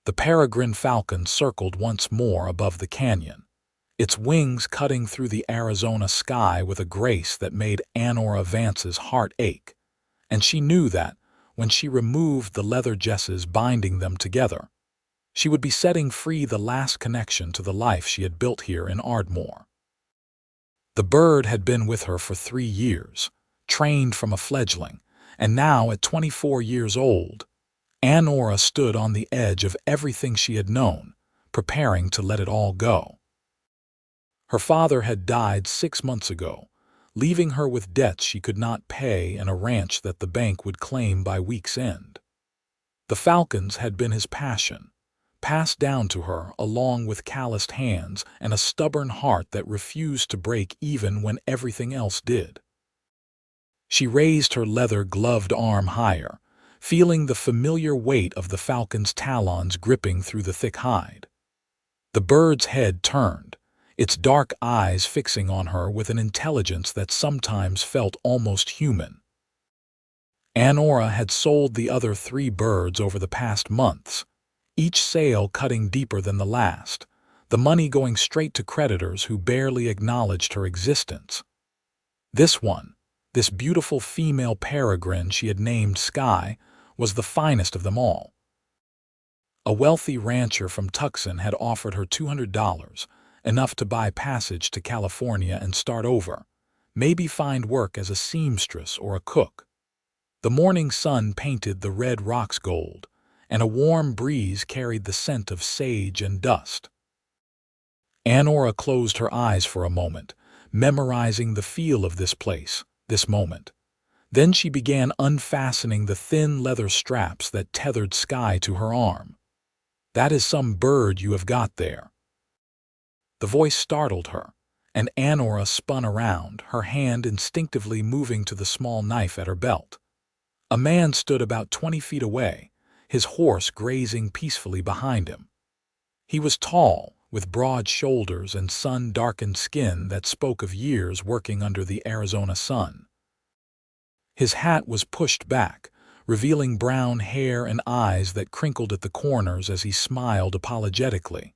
The peregrine falcon circled once more above the canyon, its wings cutting through the Arizona sky with a grace that made Annora Vance's heart ache, and she knew that, when she removed the leather jesses binding them together, she would be setting free the last connection to the life she had built here in Ardmore. The bird had been with her for 3 years, trained from a fledgling, and now at 24 years old, Annora stood on the edge of everything she had known, preparing to let it all go. Her father had died 6 months ago, leaving her with debts she could not pay and a ranch that the bank would claim by week's end. The falcons had been his passion, passed down to her along with calloused hands and a stubborn heart that refused to break even when everything else did. She raised her leather-gloved arm higher, feeling the familiar weight of the falcon's talons gripping through the thick hide. The bird's head turned, its dark eyes fixing on her with an intelligence that sometimes felt almost human. Annora had sold the other 3 birds over the past months, each sale cutting deeper than the last, the money going straight to creditors who barely acknowledged her existence. This one, this beautiful female peregrine she had named Sky, was the finest of them all. A wealthy rancher from Tucson had offered her $200, enough to buy passage to California and start over, maybe find work as a seamstress or a cook. The morning sun painted the red rocks gold, and a warm breeze carried the scent of sage and dust. Annora closed her eyes for a moment, memorizing the feel of this place, this moment. Then she began unfastening the thin leather straps that tethered Sky to her arm. "That is some bird you have got there." The voice startled her, and Annora spun around, her hand instinctively moving to the small knife at her belt. A man stood about 20 feet away, his horse grazing peacefully behind him. He was tall, with broad shoulders and sun-darkened skin that spoke of years working under the Arizona sun. His hat was pushed back, revealing brown hair and eyes that crinkled at the corners as he smiled apologetically.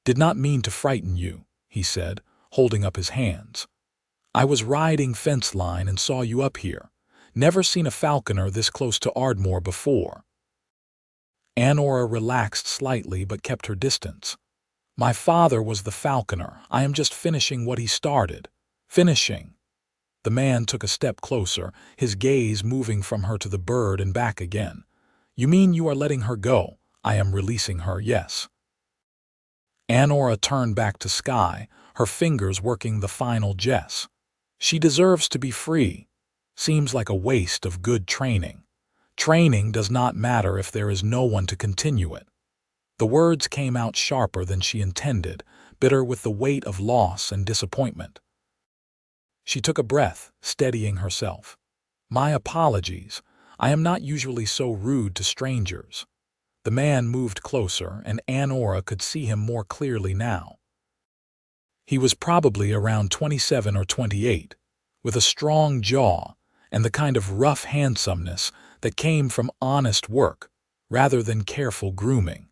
"Did not mean to frighten you," he said, holding up his hands. "I was riding fence line and saw you up here. Never seen a falconer this close to Ardmore before." Annora relaxed slightly but kept her distance. "My father was the falconer. I am just finishing what he started." "Finishing?" The man took a step closer, his gaze moving from her to the bird and back again. "You mean you are letting her go?" "I am releasing her, yes." Annora turned back to Sky, her fingers working the final jess. "She deserves to be free. Seems like a waste of good training. Training does not matter if there is no one to continue it." The words came out sharper than she intended, bitter with the weight of loss and disappointment. She took a breath, steadying herself. "My apologies. I am not usually so rude to strangers." The man moved closer, and Annora could see him more clearly now. He was probably around 27 or 28, with a strong jaw and the kind of rough handsomeness that came from honest work rather than careful grooming.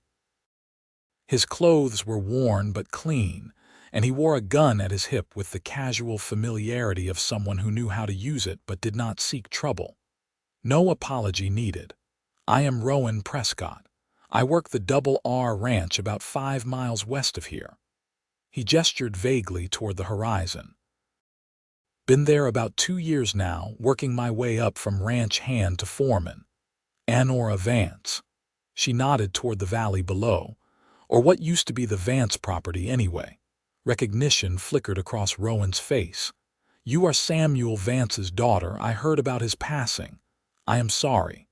His clothes were worn but clean, and he wore a gun at his hip with the casual familiarity of someone who knew how to use it but did not seek trouble. "No apology needed. I am Rowan Prescott. I work the Double R Ranch about 5 miles west of here." He gestured vaguely toward the horizon. "Been there about 2 years now, working my way up from ranch hand to foreman. Annora Vance." She nodded toward the valley below, or what used to be the Vance property anyway. Recognition flickered across Rowan's face. "You are Samuel Vance's daughter. I heard about his passing. I am sorry."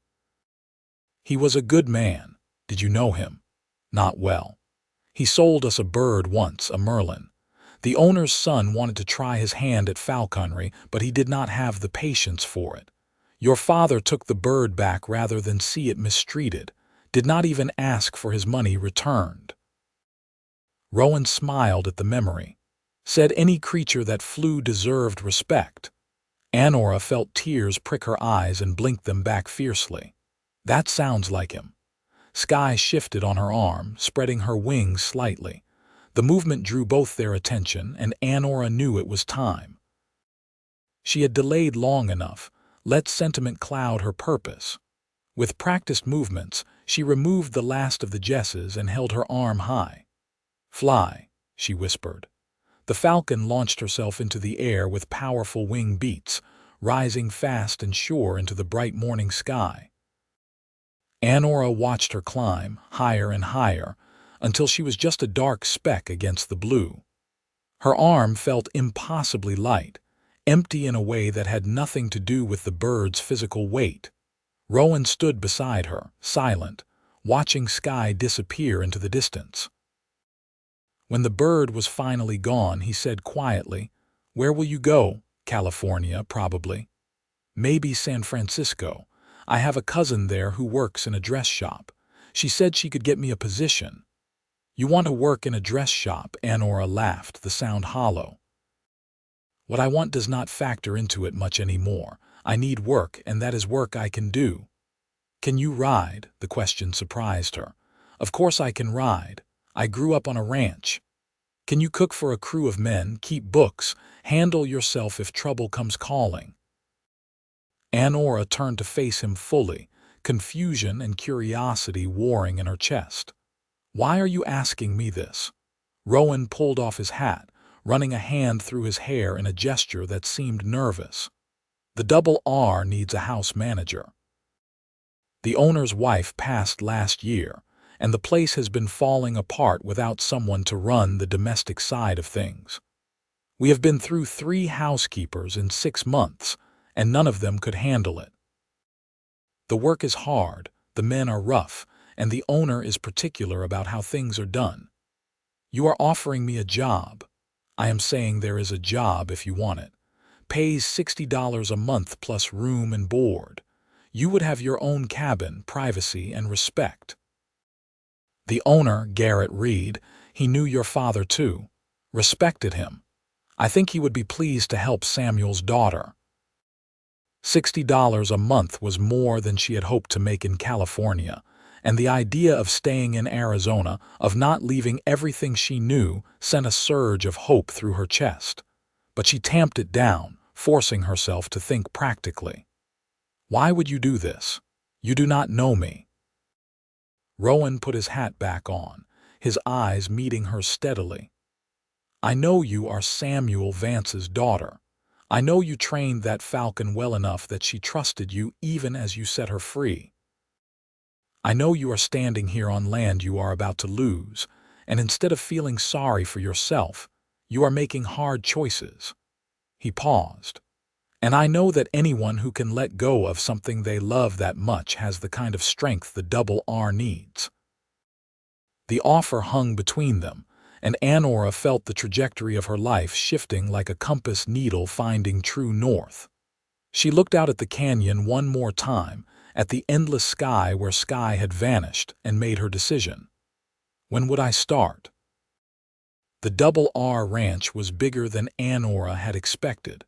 "He was a good man. Did you know him?" "Not well. He sold us a bird once, a merlin. The owner's son wanted to try his hand at falconry, but he did not have the patience for it. Your father took the bird back rather than see it mistreated, did not even ask for his money returned." Rowan smiled at the memory. "Said any creature that flew deserved respect." Annora felt tears prick her eyes and blinked them back fiercely. "That sounds like him. Sky shifted on her arm, spreading her wings slightly. The movement drew both their attention, and Annora knew it was time. She had delayed long enough. Let sentiment cloud her purpose. With practiced movements, she removed the last of the jesses and held her arm high. "Fly," she whispered. The falcon launched herself into the air with powerful wing beats, rising fast and sure into the bright morning sky. Annora watched her climb, higher and higher, until she was just a dark speck against the blue. Her arm felt impossibly light, empty in a way that had nothing to do with the bird's physical weight. Rowan stood beside her, silent, watching Sky disappear into the distance. When the bird was finally gone, he said quietly, "Where will you go? California, probably. Maybe San Francisco. I have a cousin there who works in a dress shop. She said she could get me a position." "You want to work in a dress shop?" Annora laughed, the sound hollow. "What I want does not factor into it much anymore. I need work, and that is work I can do." "Can you ride?" The question surprised her. "Of course I can ride. I grew up on a ranch." "Can you cook for a crew of men, keep books, handle yourself if trouble comes calling?" Annora turned to face him fully, confusion and curiosity warring in her chest. "Why are you asking me this?" Rowan pulled off his hat, running a hand through his hair in a gesture that seemed nervous. "The Double R needs a house manager. The owner's wife passed last year, and the place has been falling apart without someone to run the domestic side of things. We have been through 3 housekeepers in 6 months, and none of them could handle it. The work is hard, the men are rough, and the owner is particular about how things are done. You are offering me a job. I am saying there is a job if you want it. Pays $60 a month plus room and board. You would have your own cabin, privacy, and respect. The owner, Garrett Reed, he knew your father too, respected him. I think he would be pleased to help Samuel's daughter." $60 a month was more than she had hoped to make in California, and the idea of staying in Arizona, of not leaving everything she knew, sent a surge of hope through her chest. But she tamped it down, forcing herself to think practically. "Why would you do this? You do not know me." Rowan put his hat back on, his eyes meeting hers steadily. "I know you are Samuel Vance's daughter. I know you trained that falcon well enough that she trusted you even as you set her free. I know you are standing here on land you are about to lose, and instead of feeling sorry for yourself, you are making hard choices." He paused. "And I know that anyone who can let go of something they love that much has the kind of strength the Double R needs." The offer hung between them, and Annora felt the trajectory of her life shifting like a compass needle finding true north. She looked out at the canyon one more time, at the endless sky where Sky had vanished, and made her decision. "When would I start?" The Double R ranch was bigger than Annora had expected,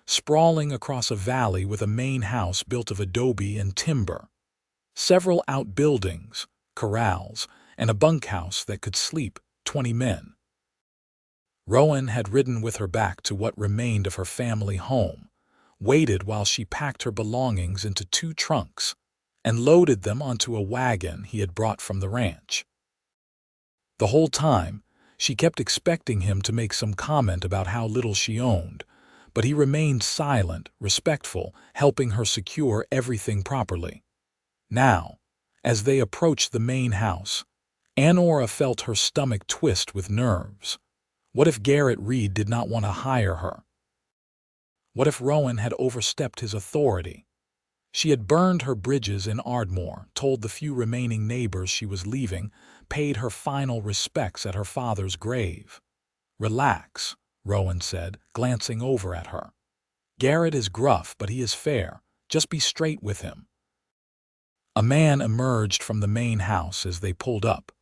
sprawling across a valley with a main house built of adobe and timber. Several outbuildings, corrals, and a bunkhouse that could sleep 20 men. Rowan had ridden with her back to what remained of her family home, waited while she packed her belongings into 2 trunks, and loaded them onto a wagon he had brought from the ranch. The whole time, she kept expecting him to make some comment about how little she owned, but he remained silent, respectful, helping her secure everything properly. Now, as they approached the main house, Annora felt her stomach twist with nerves. What if Garrett Reed did not want to hire her? What if Rowan had overstepped his authority? She had burned her bridges in Ardmore, told the few remaining neighbors she was leaving, paid her final respects at her father's grave. "Relax," Rowan said, glancing over at her. "Garrett is gruff, but he is fair. Just be straight with him." A man emerged from the main house as they pulled up,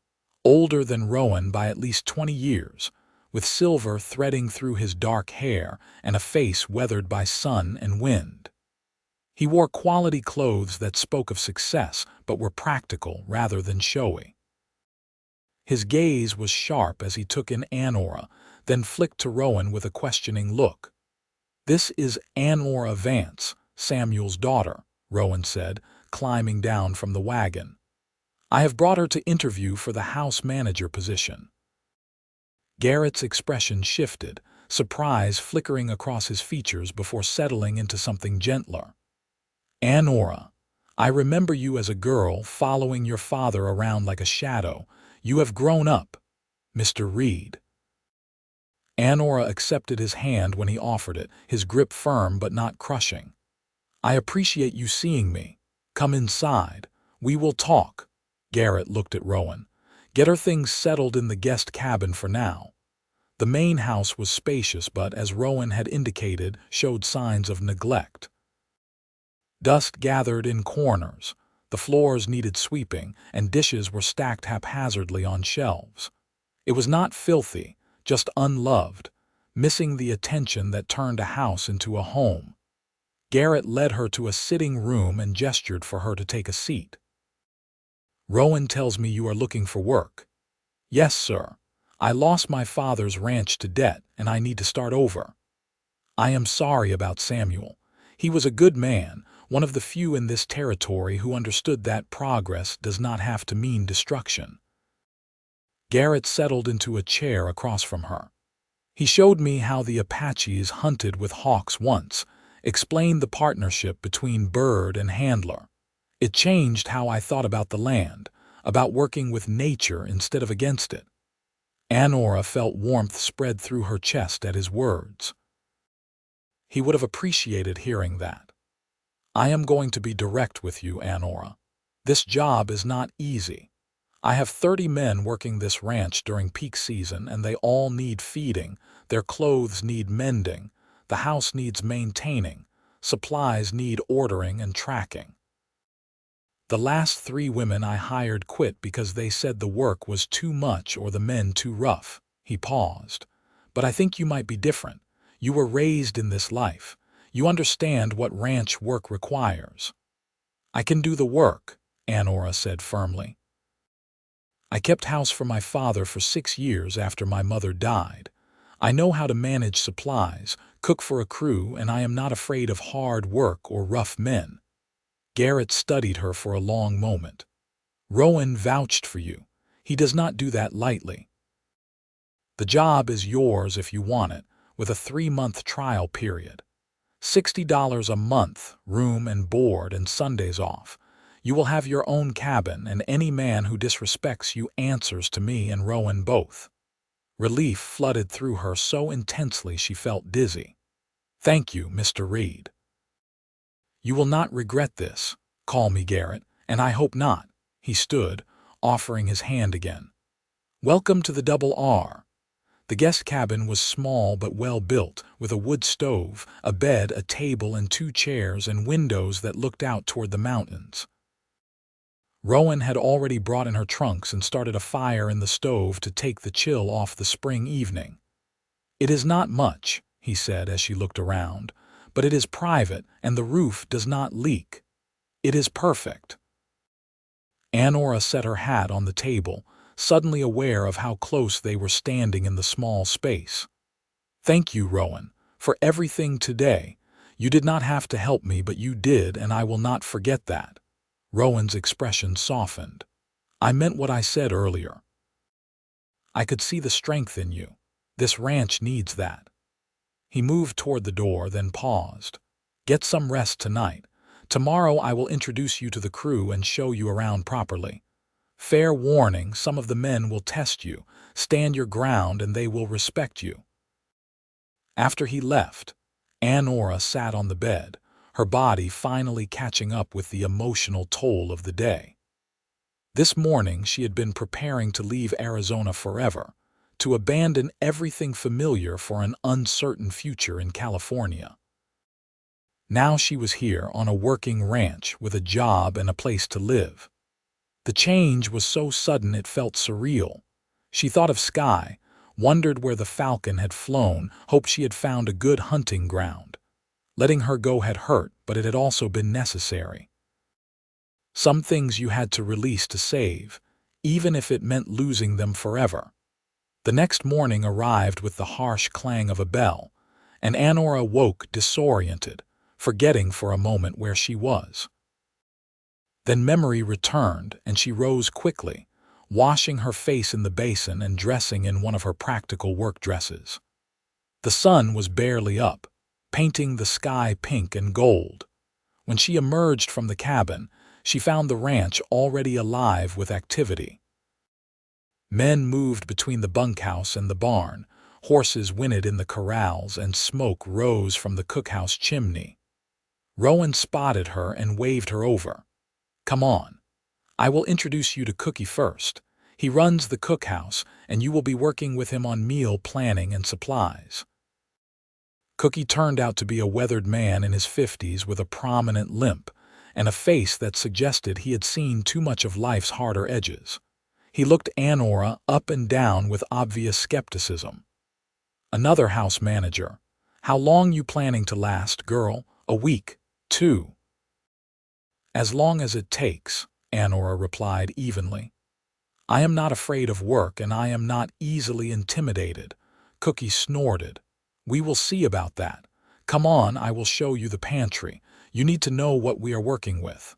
older than Rowan by at least 20 years, with silver threading through his dark hair and a face weathered by sun and wind. He wore quality clothes that spoke of success but were practical rather than showy. His gaze was sharp as he took in Annora, then flicked to Rowan with a questioning look. "This is Annora Vance, Samuel's daughter," Rowan said, climbing down from the wagon. "I have brought her to interview for the house manager position." Garrett's expression shifted, surprise flickering across his features before settling into something gentler. "Annora, I remember you as a girl following your father around like a shadow. You have grown up, Mr. Reed." Annora accepted his hand when he offered it, his grip firm but not crushing. "I appreciate you seeing me. Come inside. We will talk." Garrett looked at Rowan. "Get her things settled in the guest cabin for now." The main house was spacious but, as Rowan had indicated, showed signs of neglect. Dust gathered in corners, the floors needed sweeping, and dishes were stacked haphazardly on shelves. It was not filthy, just unloved, missing the attention that turned a house into a home. Garrett led her to a sitting room and gestured for her to take a seat. "Rowan tells me you are looking for work." "Yes, sir. I lost my father's ranch to debt, and I need to start over." "I am sorry about Samuel. He was a good man, one of the few in this territory who understood that progress does not have to mean destruction." Garrett settled into a chair across from her. "He showed me how the Apaches hunted with hawks once, explained the partnership between bird and handler. It changed how I thought about the land, about working with nature instead of against it." Annora felt warmth spread through her chest at his words. He would have appreciated hearing that. "I am going to be direct with you, Annora. This job is not easy. I have 30 men working this ranch during peak season, and they all need feeding, their clothes need mending, the house needs maintaining, supplies need ordering and tracking. The last 3 women I hired quit because they said the work was too much or the men too rough." He paused. "But I think you might be different. You were raised in this life. You understand what ranch work requires." "I can do the work," Annora said firmly. "I kept house for my father for 6 years after my mother died. I know how to manage supplies, cook for a crew, and I am not afraid of hard work or rough men." Garrett studied her for a long moment. "Rowan vouched for you. He does not do that lightly. The job is yours if you want it, with a 3-month trial period. $60 a month, room and board, and Sundays off. You will have your own cabin, and any man who disrespects you answers to me and Rowan both." Relief flooded through her so intensely she felt dizzy. "Thank you, Mr. Reed. You will not regret this. Call me Garrett, and I hope not." He stood, offering his hand again. "Welcome to the Double R." The guest cabin was small but well built, with a wood stove, a bed, a table, and 2 chairs, and windows that looked out toward the mountains. Rowan had already brought in her trunks and started a fire in the stove to take the chill off the spring evening. "It is not much," he said as she looked around, "but it is private, and the roof does not leak. It is perfect." Annora set her hat on the table, suddenly aware of how close they were standing in the small space. "Thank you, Rowan, for everything today. You did not have to help me, but you did, and I will not forget that." Rowan's expression softened. "I meant what I said earlier. I could see the strength in you. This ranch needs that." He moved toward the door, then paused. "Get some rest tonight. Tomorrow I will introduce you to the crew and show you around properly. Fair warning, some of the men will test you. Stand your ground and they will respect you." After he left, Annora sat on the bed, her body finally catching up with the emotional toll of the day. This morning she had been preparing to leave Arizona forever, to abandon everything familiar for an uncertain future in California. Now she was here on a working ranch with a job and a place to live. The change was so sudden it felt surreal. She thought of Sky, wondered where the falcon had flown, hoped she had found a good hunting ground. Letting her go had hurt, but it had also been necessary. Some things you had to release to save, even if it meant losing them forever. The next morning arrived with the harsh clang of a bell, and Annora woke disoriented, forgetting for a moment where she was. Then memory returned, and she rose quickly, washing her face in the basin and dressing in one of her practical work dresses. The sun was barely up, painting the sky pink and gold. When she emerged from the cabin, she found the ranch already alive with activity. Men moved between the bunkhouse and the barn, horses whinnied in the corrals, and smoke rose from the cookhouse chimney. Rowan spotted her and waved her over. "Come on. I will introduce you to Cookie first. He runs the cookhouse, and you will be working with him on meal planning and supplies." Cookie turned out to be a weathered man in his 50s with a prominent limp and a face that suggested he had seen too much of life's harder edges. He looked Annora up and down with obvious skepticism. "Another house manager. How long you planning to last, girl? A week, 2. "As long as it takes," Annora replied evenly. "I am not afraid of work, and I am not easily intimidated." Cookie snorted. "We will see about that. Come on, I will show you the pantry. You need to know what we are working with."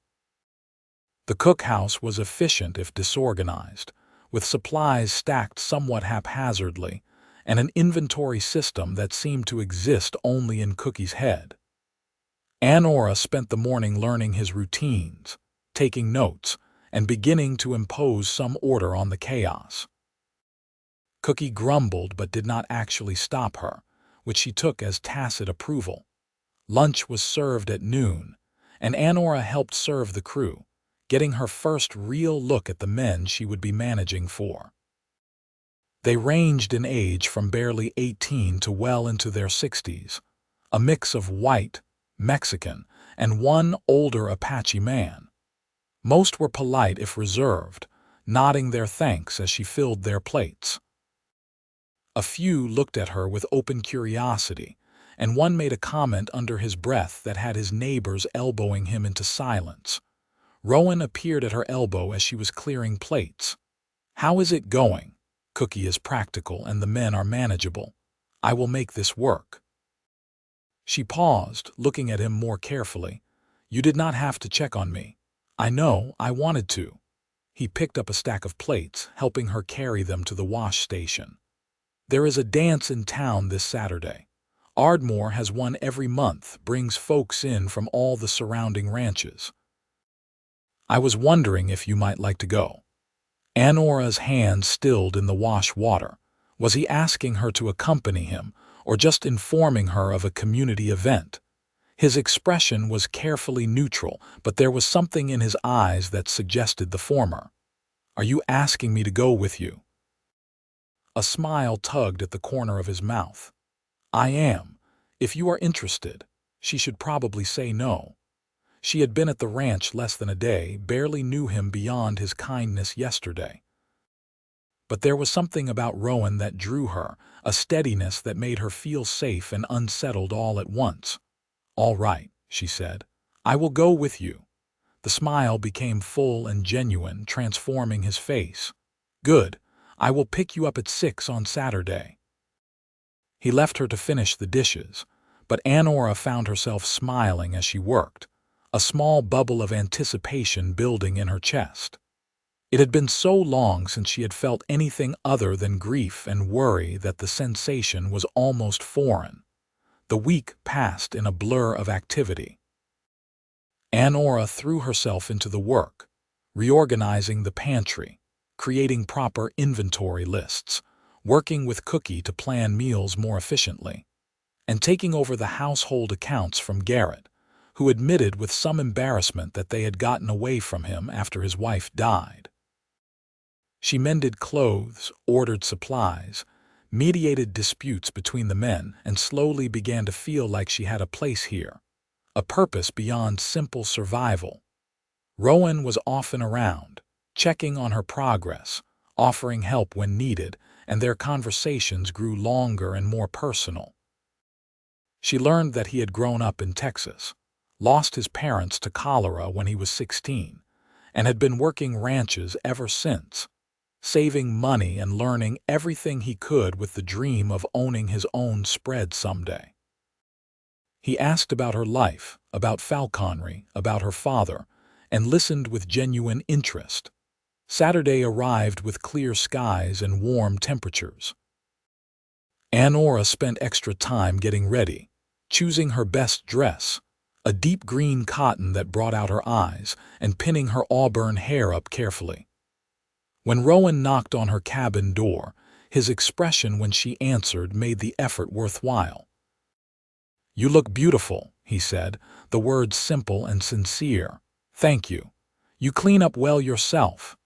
The cookhouse was efficient if disorganized, with supplies stacked somewhat haphazardly, and an inventory system that seemed to exist only in Cookie's head. Annora spent the morning learning his routines, taking notes, and beginning to impose some order on the chaos. Cookie grumbled but did not actually stop her, which she took as tacit approval. Lunch was served at noon, and Annora helped serve the crew, getting her first real look at the men she would be managing for. They ranged in age from barely 18 to well into their 60s, a mix of white, Mexican, and one older Apache man. Most were polite if reserved, nodding their thanks as she filled their plates. A few looked at her with open curiosity, and one made a comment under his breath that had his neighbors elbowing him into silence. Rowan appeared at her elbow as she was clearing plates. "How is it going? Cookie is practical and the men are manageable. I will make this work." She paused, looking at him more carefully. "You did not have to check on me. I know, I wanted to." He picked up a stack of plates, helping her carry them to the wash station. "There is a dance in town this Saturday. Ardmore has one every month, brings folks in from all the surrounding ranches. I was wondering if you might like to go." Annora's hand stilled in the wash water. Was he asking her to accompany him, or just informing her of a community event? His expression was carefully neutral, but there was something in his eyes that suggested the former. "Are you asking me to go with you?" A smile tugged at the corner of his mouth. "I am. If you are interested." She should probably say no. She had been at the ranch less than a day, barely knew him beyond his kindness yesterday. But there was something about Rowan that drew her, a steadiness that made her feel safe and unsettled all at once. "All right," she said. "I will go with you." The smile became full and genuine, transforming his face. "Good. I will pick you up at 6 on Saturday." He left her to finish the dishes, but Annora found herself smiling as she worked, a small bubble of anticipation building in her chest. It had been so long since she had felt anything other than grief and worry that the sensation was almost foreign. The week passed in a blur of activity. Annora threw herself into the work, reorganizing the pantry, creating proper inventory lists, working with Cookie to plan meals more efficiently, and taking over the household accounts from Garrett, who admitted with some embarrassment that they had gotten away from him after his wife died. She mended clothes, ordered supplies, mediated disputes between the men, and slowly began to feel like she had a place here, a purpose beyond simple survival. Rowan was often around, checking on her progress, offering help when needed, and their conversations grew longer and more personal. She learned that he had grown up in Texas, lost his parents to cholera when he was 16, and had been working ranches ever since, saving money and learning everything he could with the dream of owning his own spread someday. He asked about her life, about falconry, about her father, and listened with genuine interest. Saturday arrived with clear skies and warm temperatures. Annora spent extra time getting ready, choosing her best dress, a deep green cotton that brought out her eyes, and pinning her auburn hair up carefully. When Rowan knocked on her cabin door, his expression when she answered made the effort worthwhile. "You look beautiful," he said, the words simple and sincere. "Thank you. You clean up well yourself."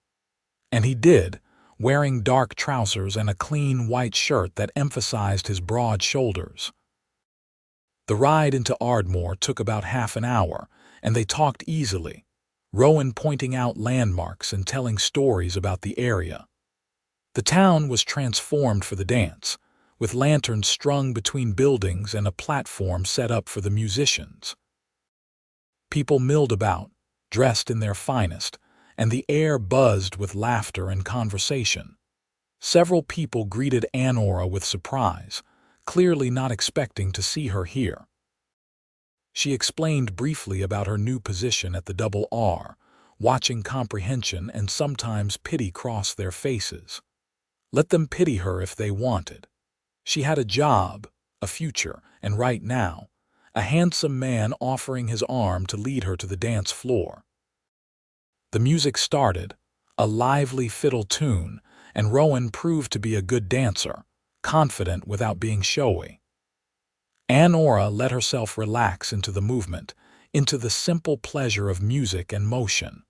And he did, wearing dark trousers and a clean white shirt that emphasized his broad shoulders. The ride into Ardmore took about half an hour, and they talked easily, Rowan pointing out landmarks and telling stories about the area. The town was transformed for the dance, with lanterns strung between buildings and a platform set up for the musicians. People milled about, dressed in their finest, and the air buzzed with laughter and conversation. Several people greeted Annora with surprise, clearly not expecting to see her here. She explained briefly about her new position at the Double R, watching comprehension and sometimes pity cross their faces. Let them pity her if they wanted. She had a job, a future, and right now, a handsome man offering his arm to lead her to the dance floor. The music started, a lively fiddle tune, and Rowan proved to be a good dancer, confident without being showy. Annora let herself relax into the movement, into the simple pleasure of music and motion.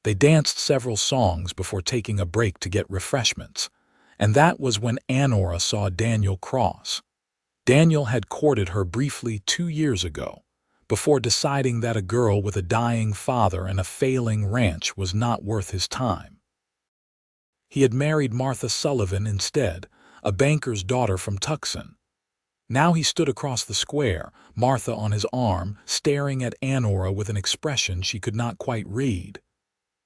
They danced several songs before taking a break to get refreshments, and that was when Annora saw Daniel cross. Daniel had courted her briefly 2 years ago, before deciding that a girl with a dying father and a failing ranch was not worth his time. He had married Martha Sullivan instead, a banker's daughter from Tucson. Now he stood across the square, Martha on his arm, staring at Annora with an expression she could not quite read.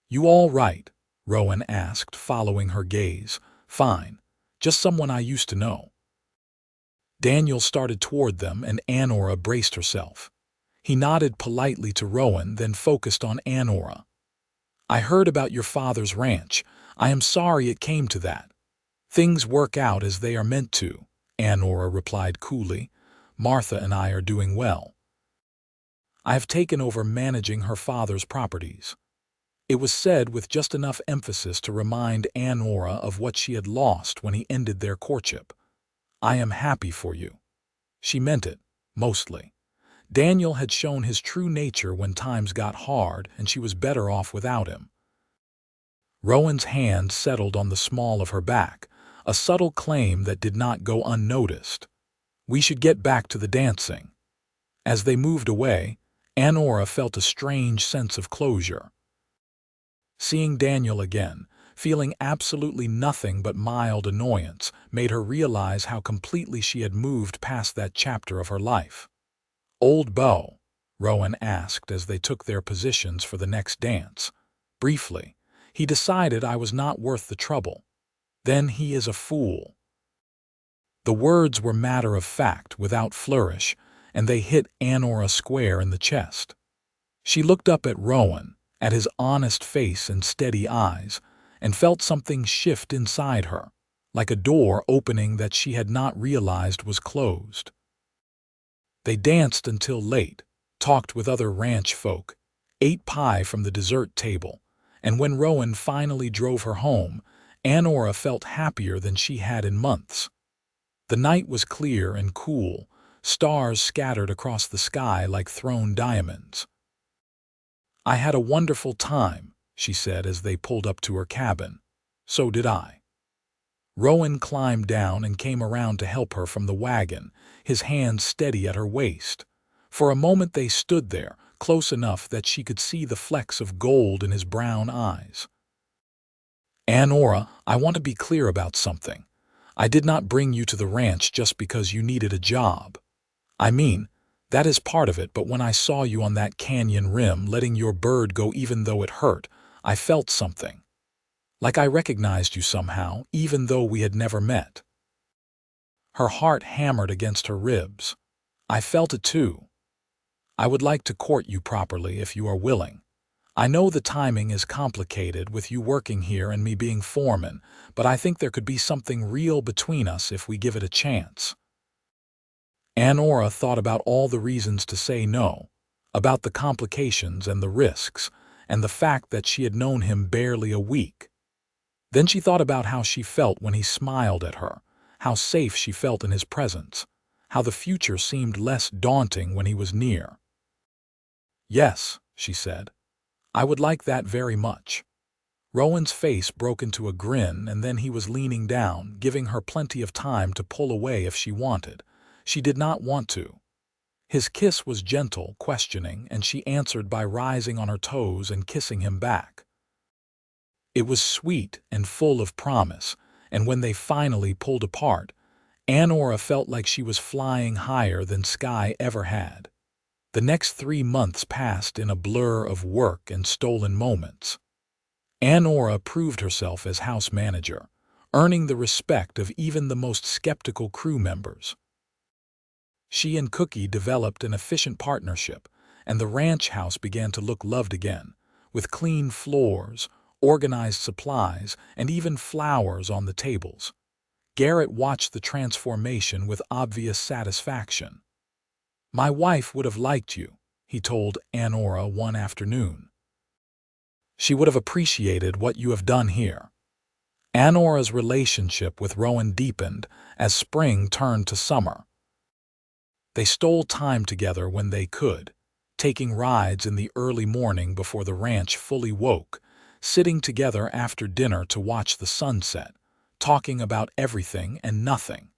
"You all right?" Rowan asked, following her gaze. "Fine. Just someone I used to know." Daniel started toward them, and Annora braced herself. He nodded politely to Rowan, then focused on Annora. "I heard about your father's ranch. I am sorry it came to that." "Things work out as they are meant to," Annora replied coolly. "Martha and I are doing well. I have taken over managing her father's properties." It was said with just enough emphasis to remind Annora of what she had lost when he ended their courtship. "I am happy for you." She meant it, mostly. Daniel had shown his true nature when times got hard, and she was better off without him. Rowan's hand settled on the small of her back, a subtle claim that did not go unnoticed. "We should get back to the dancing." As they moved away, Annora felt a strange sense of closure. Seeing Daniel again, feeling absolutely nothing but mild annoyance, made her realize how completely she had moved past that chapter of her life. "Old beau?" Rowan asked as they took their positions for the next dance. Briefly, "He decided I was not worth the trouble." "Then he is a fool." The words were matter of fact, without flourish, and they hit Annora square in the chest. She looked up at Rowan, at his honest face and steady eyes, and felt something shift inside her, like a door opening that she had not realized was closed. They danced until late, talked with other ranch folk, ate pie from the dessert table, and when Rowan finally drove her home, Annora felt happier than she had in months. The night was clear and cool, stars scattered across the sky like thrown diamonds. "I had a wonderful time," she said as they pulled up to her cabin. "So did I." Rowan climbed down and came around to help her from the wagon, his hand steady at her waist. For a moment they stood there, close enough that she could see the flecks of gold in his brown eyes. "Annora, I want to be clear about something. I did not bring you to the ranch just because you needed a job." I mean, that is part of it, but when I saw you on that canyon rim letting your bird go even though it hurt, I felt something. Like I recognized you somehow, even though we had never met. Her heart hammered against her ribs. I felt it too. I would like to court you properly if you are willing. I know the timing is complicated with you working here and me being foreman, but I think there could be something real between us if we give it a chance. Annora thought about all the reasons to say no, about the complications and the risks, and the fact that she had known him barely a week. Then she thought about how she felt when he smiled at her, how safe she felt in his presence, how the future seemed less daunting when he was near. Yes, she said, I would like that very much. Rowan's face broke into a grin, and then he was leaning down, giving her plenty of time to pull away if she wanted. She did not want to. His kiss was gentle, questioning, and she answered by rising on her toes and kissing him back. It was sweet and full of promise, and when they finally pulled apart, Annora felt like she was flying higher than Sky ever had. The next 3 months passed in a blur of work and stolen moments. Annora proved herself as house manager, earning the respect of even the most skeptical crew members. She and Cookie developed an efficient partnership, and the ranch house began to look loved again, with clean floors, organized supplies, and even flowers on the tables. Garrett watched the transformation with obvious satisfaction. My wife would have liked you, he told Annora one afternoon. She would have appreciated what you have done here. Annora's relationship with Rowan deepened as spring turned to summer. They stole time together when they could, taking rides in the early morning before the ranch fully woke, sitting together after dinner to watch the sunset, talking about everything and nothing.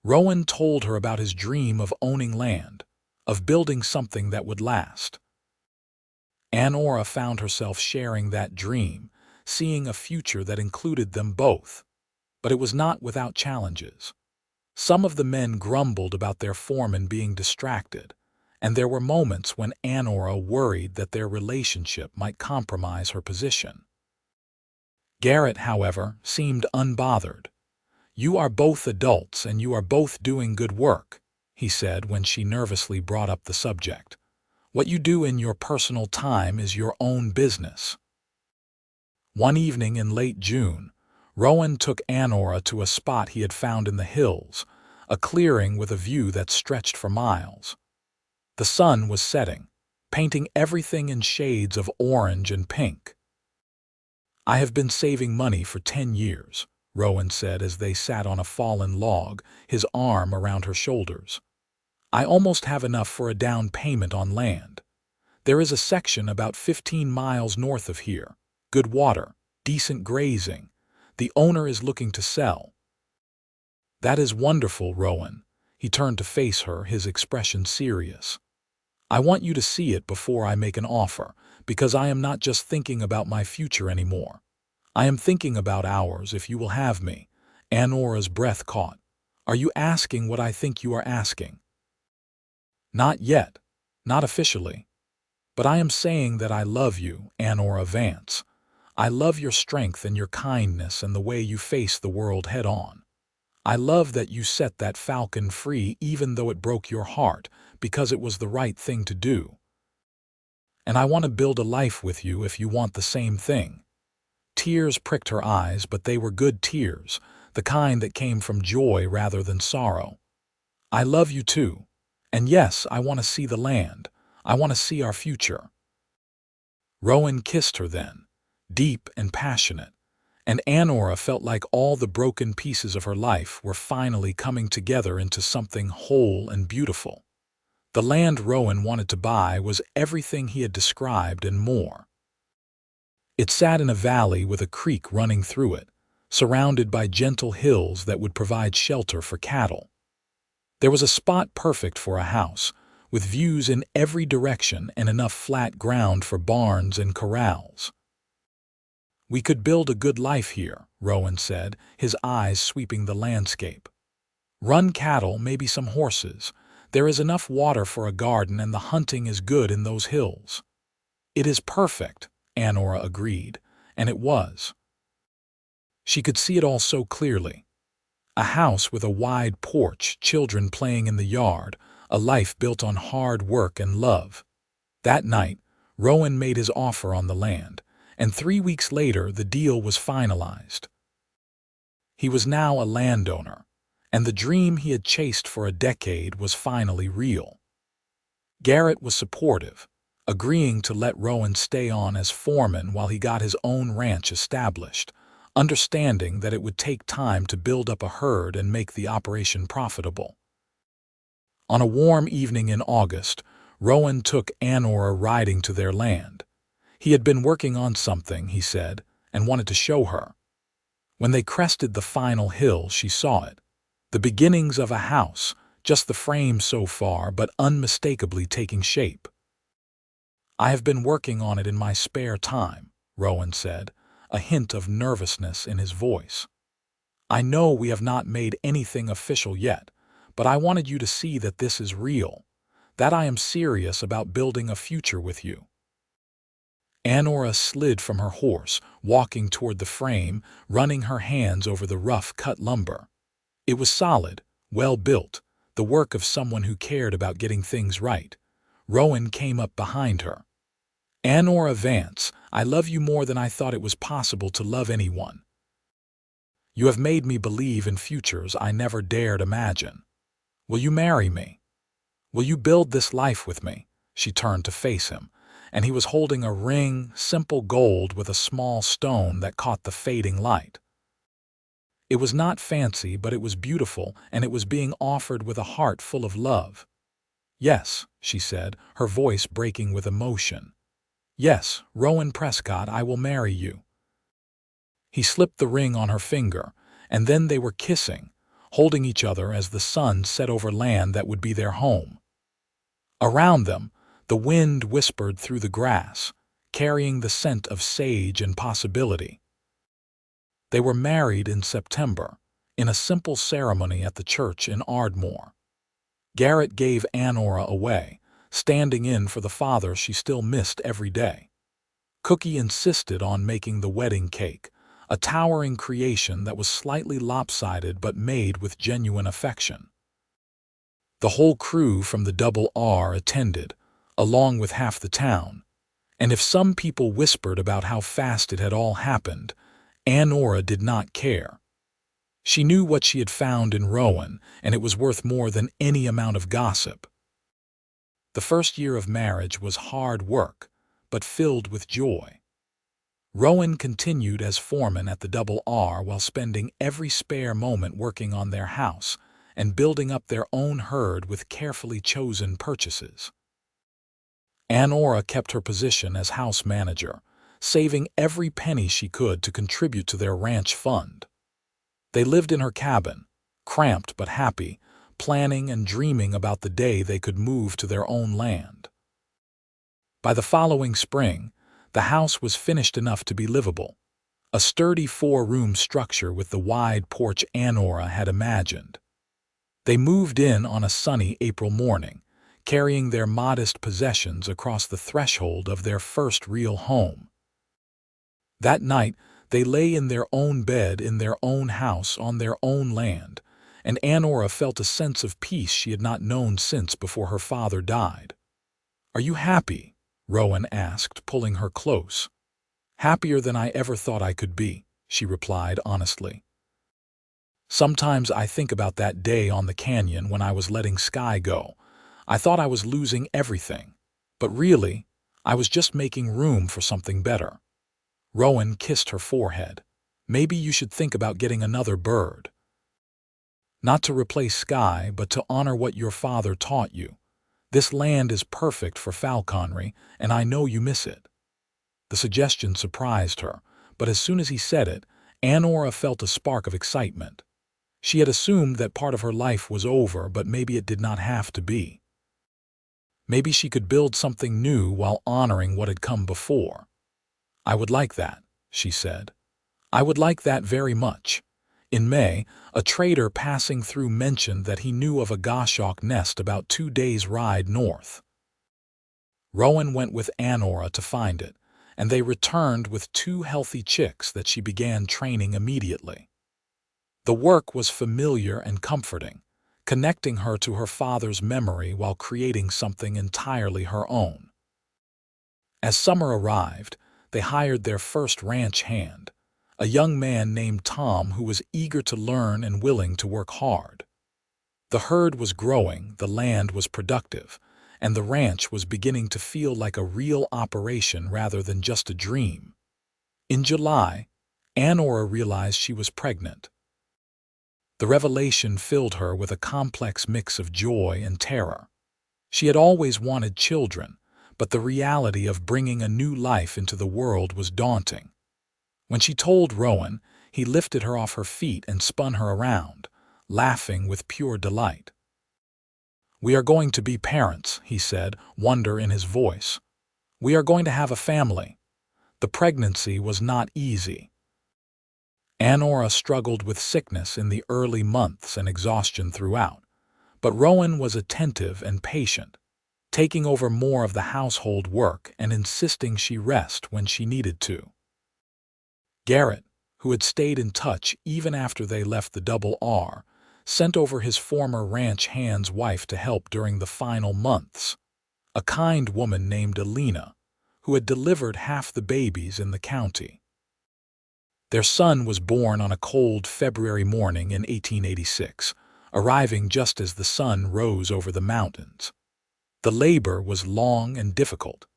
Rowan told her about his dream of owning land, of building something that would last. Annora found herself sharing that dream, seeing a future that included them both. But it was not without challenges. Some of the men grumbled about their foreman being distracted, and there were moments when Annora worried that their relationship might compromise her position. Garrett, however, seemed unbothered. You are both adults and you are both doing good work, he said when she nervously brought up the subject. What you do in your personal time is your own business. One evening in late June, Rowan took Annora to a spot he had found in the hills, a clearing with a view that stretched for miles. The sun was setting, painting everything in shades of orange and pink. I have been saving money for 10 years, Rowan said as they sat on a fallen log, his arm around her shoulders. I almost have enough for a down payment on land. There is a section about 15 miles north of here. Good water, decent grazing. The owner is looking to sell. That is wonderful, Rowan. He turned to face her, his expression serious. I want you to see it before I make an offer, because I am not just thinking about my future anymore. I am thinking about ours if you will have me. Annora's breath caught. Are you asking what I think you are asking? Not yet, not officially. But I am saying that I love you, Annora Vance. I love your strength and your kindness and the way you face the world head-on. I love that you set that falcon free even though it broke your heart, because it was the right thing to do. And I want to build a life with you if you want the same thing. Tears pricked her eyes, but they were good tears, the kind that came from joy rather than sorrow. I love you too. And yes, I want to see the land. I want to see our future. Rowan kissed her then, deep and passionate, and Annora felt like all the broken pieces of her life were finally coming together into something whole and beautiful. The land Rowan wanted to buy was everything he had described and more. It sat in a valley with a creek running through it, surrounded by gentle hills that would provide shelter for cattle. There was a spot perfect for a house, with views in every direction and enough flat ground for barns and corrals. We could build a good life here, Rowan said, his eyes sweeping the landscape. Run cattle, maybe some horses. There is enough water for a garden and the hunting is good in those hills." "It is perfect," Annora agreed, and it was. She could see it all so clearly. A house with a wide porch, children playing in the yard, a life built on hard work and love. That night, Rowan made his offer on the land, and 3 weeks later the deal was finalized. He was now a landowner, and the dream he had chased for a decade was finally real. Garrett was supportive, agreeing to let Rowan stay on as foreman while he got his own ranch established, understanding that it would take time to build up a herd and make the operation profitable. On a warm evening in August, Rowan took Annora riding to their land. He had been working on something, he said, and wanted to show her. When they crested the final hill, she saw it. The beginnings of a house, just the frame so far, but unmistakably taking shape. "I have been working on it in my spare time," Rowan said, a hint of nervousness in his voice. "I know we have not made anything official yet, but I wanted you to see that this is real, that I am serious about building a future with you." Annora slid from her horse, walking toward the frame, running her hands over the rough cut lumber. It was solid, well built, the work of someone who cared about getting things right. Rowan came up behind her. "Annora Vance, I love you more than I thought it was possible to love anyone. You have made me believe in futures I never dared imagine. Will you marry me? Will you build this life with me?" She turned to face him, and he was holding a ring, simple gold with a small stone that caught the fading light. It was not fancy, but it was beautiful, and it was being offered with a heart full of love. "Yes," she said, her voice breaking with emotion. "Yes, Rowan Prescott, I will marry you." He slipped the ring on her finger, and then they were kissing, holding each other as the sun set over land that would be their home. Around them, the wind whispered through the grass, carrying the scent of sage and possibility. They were married in September, in a simple ceremony at the church in Ardmore. Garrett gave Annora away, standing in for the father she still missed every day. Cookie insisted on making the wedding cake, a towering creation that was slightly lopsided but made with genuine affection. The whole crew from the Double R attended, along with half the town, and if some people whispered about how fast it had all happened, Annora did not care. She knew what she had found in Rowan, and it was worth more than any amount of gossip. The first year of marriage was hard work, but filled with joy. Rowan continued as foreman at the Double R while spending every spare moment working on their house and building up their own herd with carefully chosen purchases. Annora kept her position as house manager, saving every penny she could to contribute to their ranch fund. They lived in her cabin, cramped but happy, planning and dreaming about the day they could move to their own land. By the following spring, the house was finished enough to be livable, a sturdy 4-room structure with the wide porch Annora had imagined. They moved in on a sunny April morning, carrying their modest possessions across the threshold of their first real home. That night, they lay in their own bed in their own house on their own land, and Annora felt a sense of peace she had not known since before her father died. "Are you happy?" Rowan asked, pulling her close. "Happier than I ever thought I could be," she replied honestly. "Sometimes I think about that day on the canyon when I was letting Sky go. I thought I was losing everything, but really, I was just making room for something better." Rowan kissed her forehead. "Maybe you should think about getting another bird. Not to replace Sky, but to honor what your father taught you. This land is perfect for falconry, and I know you miss it." The suggestion surprised her, but as soon as he said it, Annora felt a spark of excitement. She had assumed that part of her life was over, but maybe it did not have to be. Maybe she could build something new while honoring what had come before. "I would like that," she said. "I would like that very much. In May, a trader passing through mentioned that he knew of a goshawk nest about 2 days' ride north. Rowan went with Annora to find it, and they returned with 2 healthy chicks that she began training immediately. The work was familiar and comforting, connecting her to her father's memory while creating something entirely her own. As summer arrived, they hired their first ranch hand, a young man named Tom who was eager to learn and willing to work hard. The herd was growing, the land was productive, and the ranch was beginning to feel like a real operation rather than just a dream. In July, Annora realized she was pregnant. The revelation filled her with a complex mix of joy and terror. She had always wanted children, but the reality of bringing a new life into the world was daunting. When she told Rowan, he lifted her off her feet and spun her around, laughing with pure delight. "We are going to be parents," he said, wonder in his voice. "We are going to have a family." The pregnancy was not easy. Annora struggled with sickness in the early months and exhaustion throughout, but Rowan was attentive and patient, taking over more of the household work and insisting she rest when she needed to. Garrett, who had stayed in touch even after they left the Double R, sent over his former ranch hand's wife to help during the final months, a kind woman named Alina, who had delivered half the babies in the county. Their son was born on a cold February morning in 1886, arriving just as the sun rose over the mountains. The labor was long and difficult,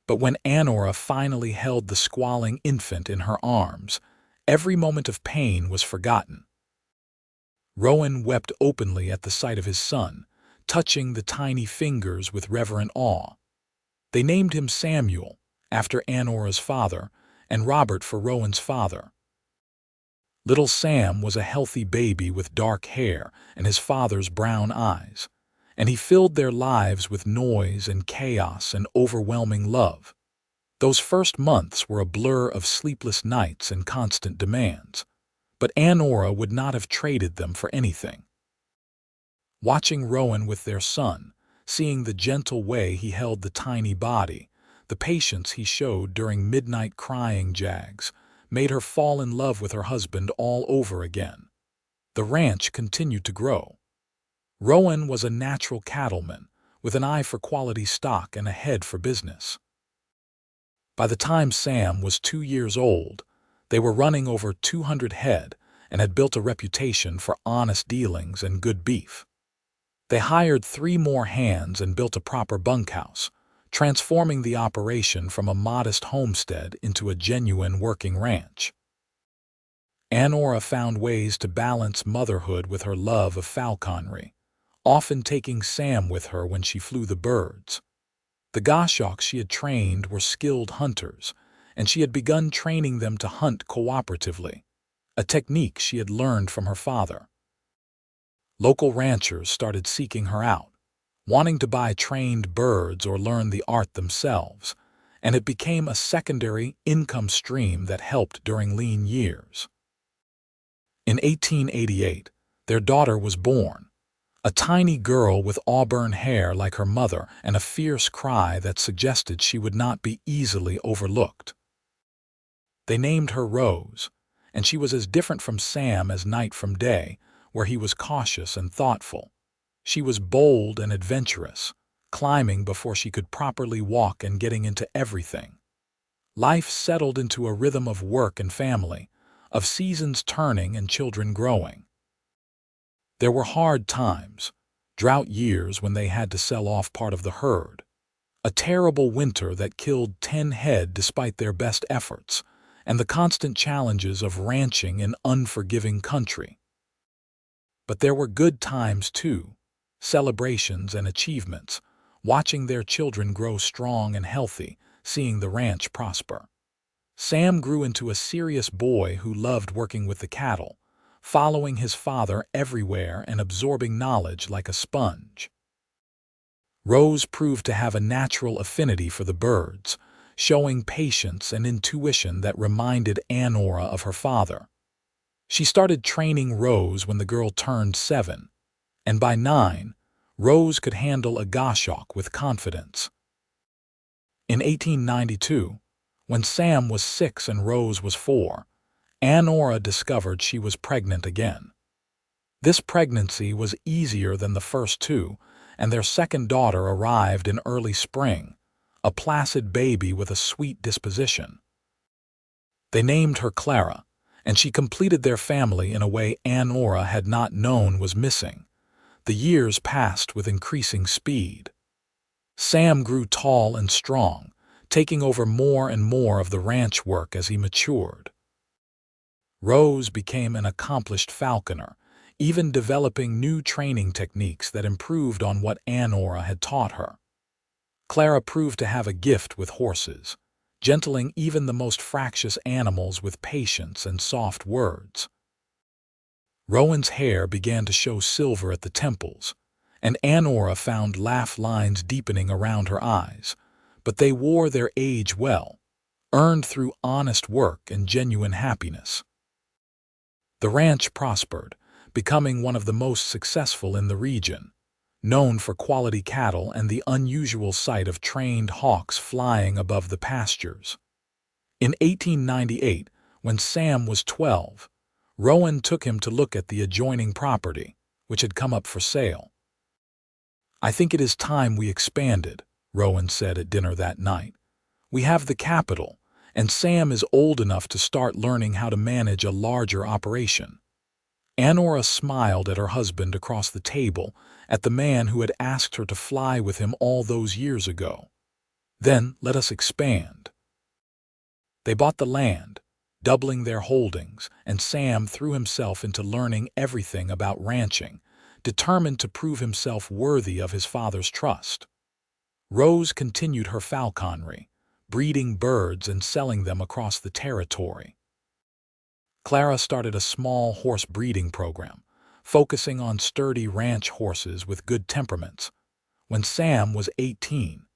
but when Annora finally held the squalling infant in her arms, every moment of pain was forgotten. Rowan wept openly at the sight of his son, touching the tiny fingers with reverent awe. They named him Samuel, after Annora's father, and Robert for Rowan's father. Little Sam was a healthy baby with dark hair and his father's brown eyes, and he filled their lives with noise and chaos and overwhelming love. Those first months were a blur of sleepless nights and constant demands, but Annora would not have traded them for anything. Watching Rowan with their son, seeing the gentle way he held the tiny body, the patience he showed during midnight crying jags, made her fall in love with her husband all over again. The ranch continued to grow. Rowan was a natural cattleman, with an eye for quality stock and a head for business. By the time Sam was 2 years old, they were running over 200 head and had built a reputation for honest dealings and good beef. They hired 3 more hands and built a proper bunkhouse, transforming the operation from a modest homestead into a genuine working ranch. Annora found ways to balance motherhood with her love of falconry, often taking Sam with her when she flew the birds. The goshawks she had trained were skilled hunters, and she had begun training them to hunt cooperatively, a technique she had learned from her father. Local ranchers started seeking her out, wanting to buy trained birds or learn the art themselves, and it became a secondary income stream that helped during lean years. In 1888, their daughter was born, a tiny girl with auburn hair like her mother and a fierce cry that suggested she would not be easily overlooked. They named her Rose, and she was as different from Sam as night from day, where he was cautious and thoughtful. She was bold and adventurous, climbing before she could properly walk and getting into everything. Life settled into a rhythm of work and family, of seasons turning and children growing. There were hard times, drought years when they had to sell off part of the herd, a terrible winter that killed 10 head despite their best efforts, and the constant challenges of ranching in unforgiving country. But there were good times too, celebrations and achievements, watching their children grow strong and healthy, seeing the ranch prosper. Sam grew into a serious boy who loved working with the cattle, following his father everywhere and absorbing knowledge like a sponge. Rose proved to have a natural affinity for the birds, showing patience and intuition that reminded Annora of her father. She started training Rose when the girl turned 7, and by 9, Rose could handle a goshawk with confidence. In 1892, when Sam was 6 and Rose was 4, Annora discovered she was pregnant again. This pregnancy was easier than the first two, and their second daughter arrived in early spring, a placid baby with a sweet disposition. They named her Clara, and she completed their family in a way Annora had not known was missing. The years passed with increasing speed. Sam grew tall and strong, taking over more and more of the ranch work as he matured. Rose became an accomplished falconer, even developing new training techniques that improved on what Annora had taught her. Clara proved to have a gift with horses, gentling even the most fractious animals with patience and soft words. Rowan's hair began to show silver at the temples, and Annora found laugh lines deepening around her eyes, but they wore their age well, earned through honest work and genuine happiness. The ranch prospered, becoming one of the most successful in the region, known for quality cattle and the unusual sight of trained hawks flying above the pastures. In 1898, when Sam was 12, Rowan took him to look at the adjoining property, which had come up for sale. "I think it is time we expanded," Rowan said at dinner that night. "We have the capital, and Sam is old enough to start learning how to manage a larger operation." Annora smiled at her husband across the table, at the man who had asked her to fly with him all those years ago. "Then let us expand." They bought the land, doubling their holdings, and Sam threw himself into learning everything about ranching, determined to prove himself worthy of his father's trust. Rose continued her falconry, breeding birds and selling them across the territory. Clara started a small horse breeding program, focusing on sturdy ranch horses with good temperaments. When Sam was 18,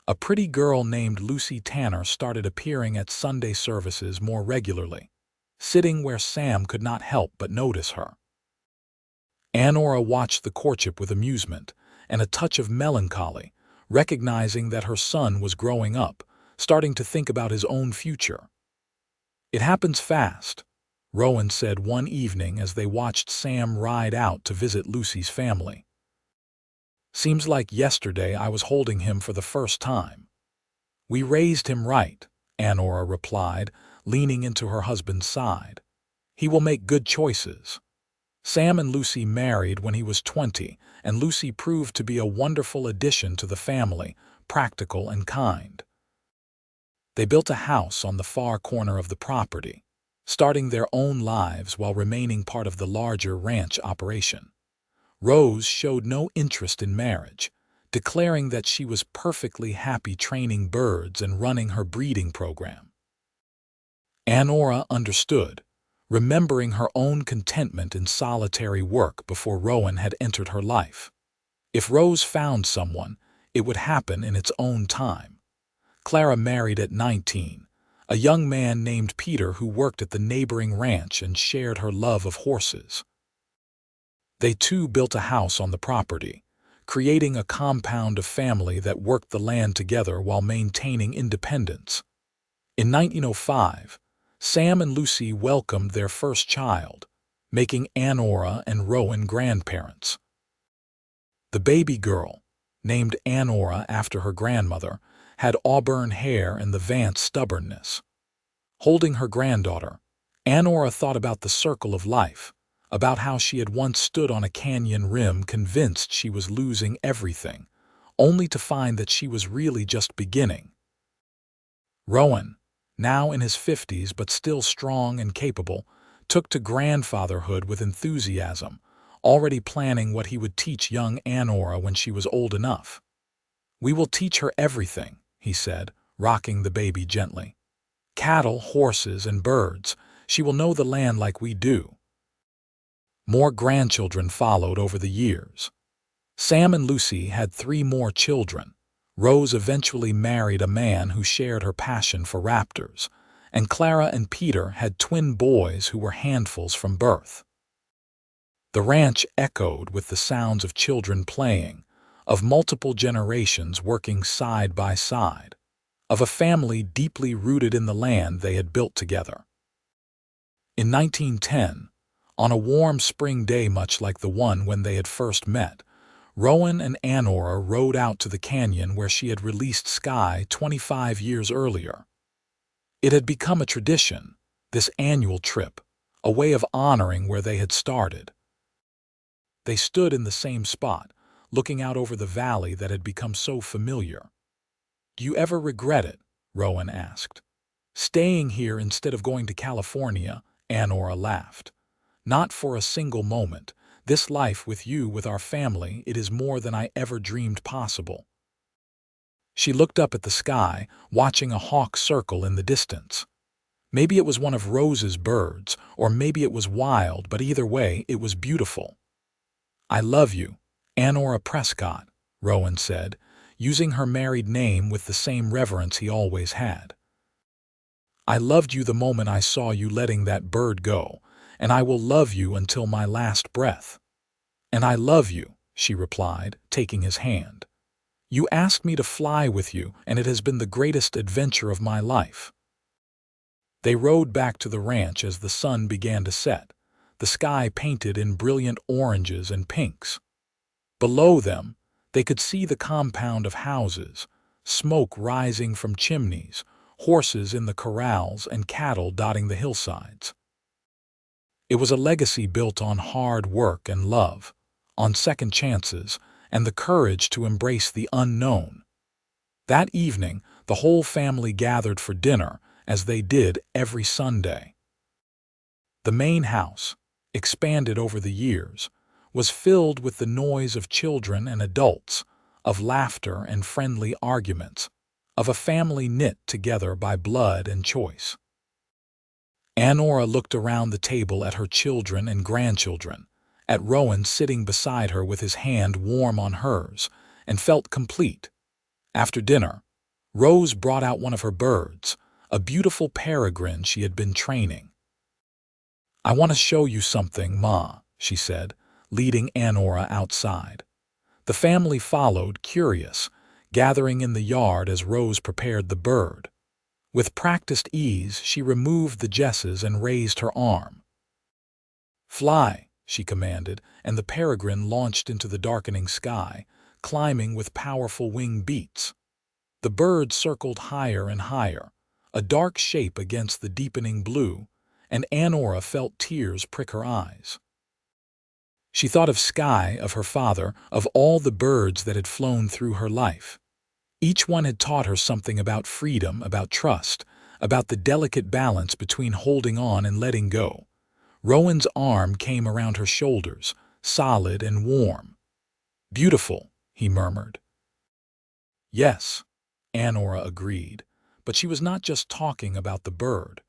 a pretty girl named Lucy Tanner started appearing at Sunday services more regularly, sitting where Sam could not help but notice her. Annora watched the courtship with amusement and a touch of melancholy, recognizing that her son was growing up, starting to think about his own future. "It happens fast," Rowan said one evening as they watched Sam ride out to visit Lucy's family. "Seems like yesterday I was holding him for the first time." "We raised him right," Annora replied, leaning into her husband's side. "He will make good choices." Sam and Lucy married when he was 20, and Lucy proved to be a wonderful addition to the family, practical and kind. They built a house on the far corner of the property, starting their own lives while remaining part of the larger ranch operation. Rose showed no interest in marriage, declaring that she was perfectly happy training birds and running her breeding program. Annora understood, remembering her own contentment in solitary work before Rowan had entered her life. If Rose found someone, it would happen in its own time. Clara married at 19, a young man named Peter who worked at the neighboring ranch and shared her love of horses. They too built a house on the property, creating a compound of family that worked the land together while maintaining independence. In 1905, Sam and Lucy welcomed their first child, making Annora and Rowan grandparents. The baby girl, named Annora after her grandmother, had auburn hair and the Vance stubbornness. Holding her granddaughter, Annora thought about the circle of life, about how she had once stood on a canyon rim convinced she was losing everything, only to find that she was really just beginning. Rowan, now in his 50s but still strong and capable, took to grandfatherhood with enthusiasm, already planning what he would teach young Annora when she was old enough. "We will teach her everything," he said, rocking the baby gently. "Cattle, horses, and birds. She will know the land like we do." More grandchildren followed over the years. Sam and Lucy had 3 more children. Rose eventually married a man who shared her passion for raptors, and Clara and Peter had twin boys who were handfuls from birth. The ranch echoed with the sounds of children playing, of multiple generations working side by side, of a family deeply rooted in the land they had built together. In 1910, on a warm spring day much like the one when they had first met, Rowan and Annora rode out to the canyon where she had released Sky 25 years earlier. It had become a tradition, this annual trip, a way of honoring where they had started. They stood in the same spot, looking out over the valley that had become so familiar. "Do you ever regret it?" Rowan asked. "Staying here instead of going to California?" Annora laughed. "Not for a single moment. This life with you, with our family, it is more than I ever dreamed possible." She looked up at the sky, watching a hawk circle in the distance. Maybe it was one of Rose's birds, or maybe it was wild, but either way, it was beautiful. "I love you, Annora Prescott," Rowan said, using her married name with the same reverence he always had. "I loved you the moment I saw you letting that bird go, and I will love you until my last breath." "And I love you," she replied, taking his hand. "You asked me to fly with you, and it has been the greatest adventure of my life." They rode back to the ranch as the sun began to set, the sky painted in brilliant oranges and pinks. Below them, they could see the compound of houses, smoke rising from chimneys, horses in the corrals, and cattle dotting the hillsides. It was a legacy built on hard work and love, on second chances, and the courage to embrace the unknown. That evening, the whole family gathered for dinner, as they did every Sunday. The main house, expanded over the years, was filled with the noise of children and adults, of laughter and friendly arguments, of a family knit together by blood and choice. Annora looked around the table at her children and grandchildren, at Rowan sitting beside her with his hand warm on hers, and felt complete. After dinner, Rose brought out one of her birds, a beautiful peregrine she had been training. "I want to show you something, Ma," she said, leading Annora outside. The family followed, curious, gathering in the yard as Rose prepared the bird. With practiced ease, she removed the jesses and raised her arm. "Fly," she commanded, and the peregrine launched into the darkening sky, climbing with powerful wing beats. The bird circled higher and higher, a dark shape against the deepening blue, and Annora felt tears prick her eyes. She thought of Sky, of her father, of all the birds that had flown through her life. Each one had taught her something about freedom, about trust, about the delicate balance between holding on and letting go. Rowan's arm came around her shoulders, solid and warm. "Beautiful," he murmured. "Yes," Annora agreed, but she was not just talking about the bird.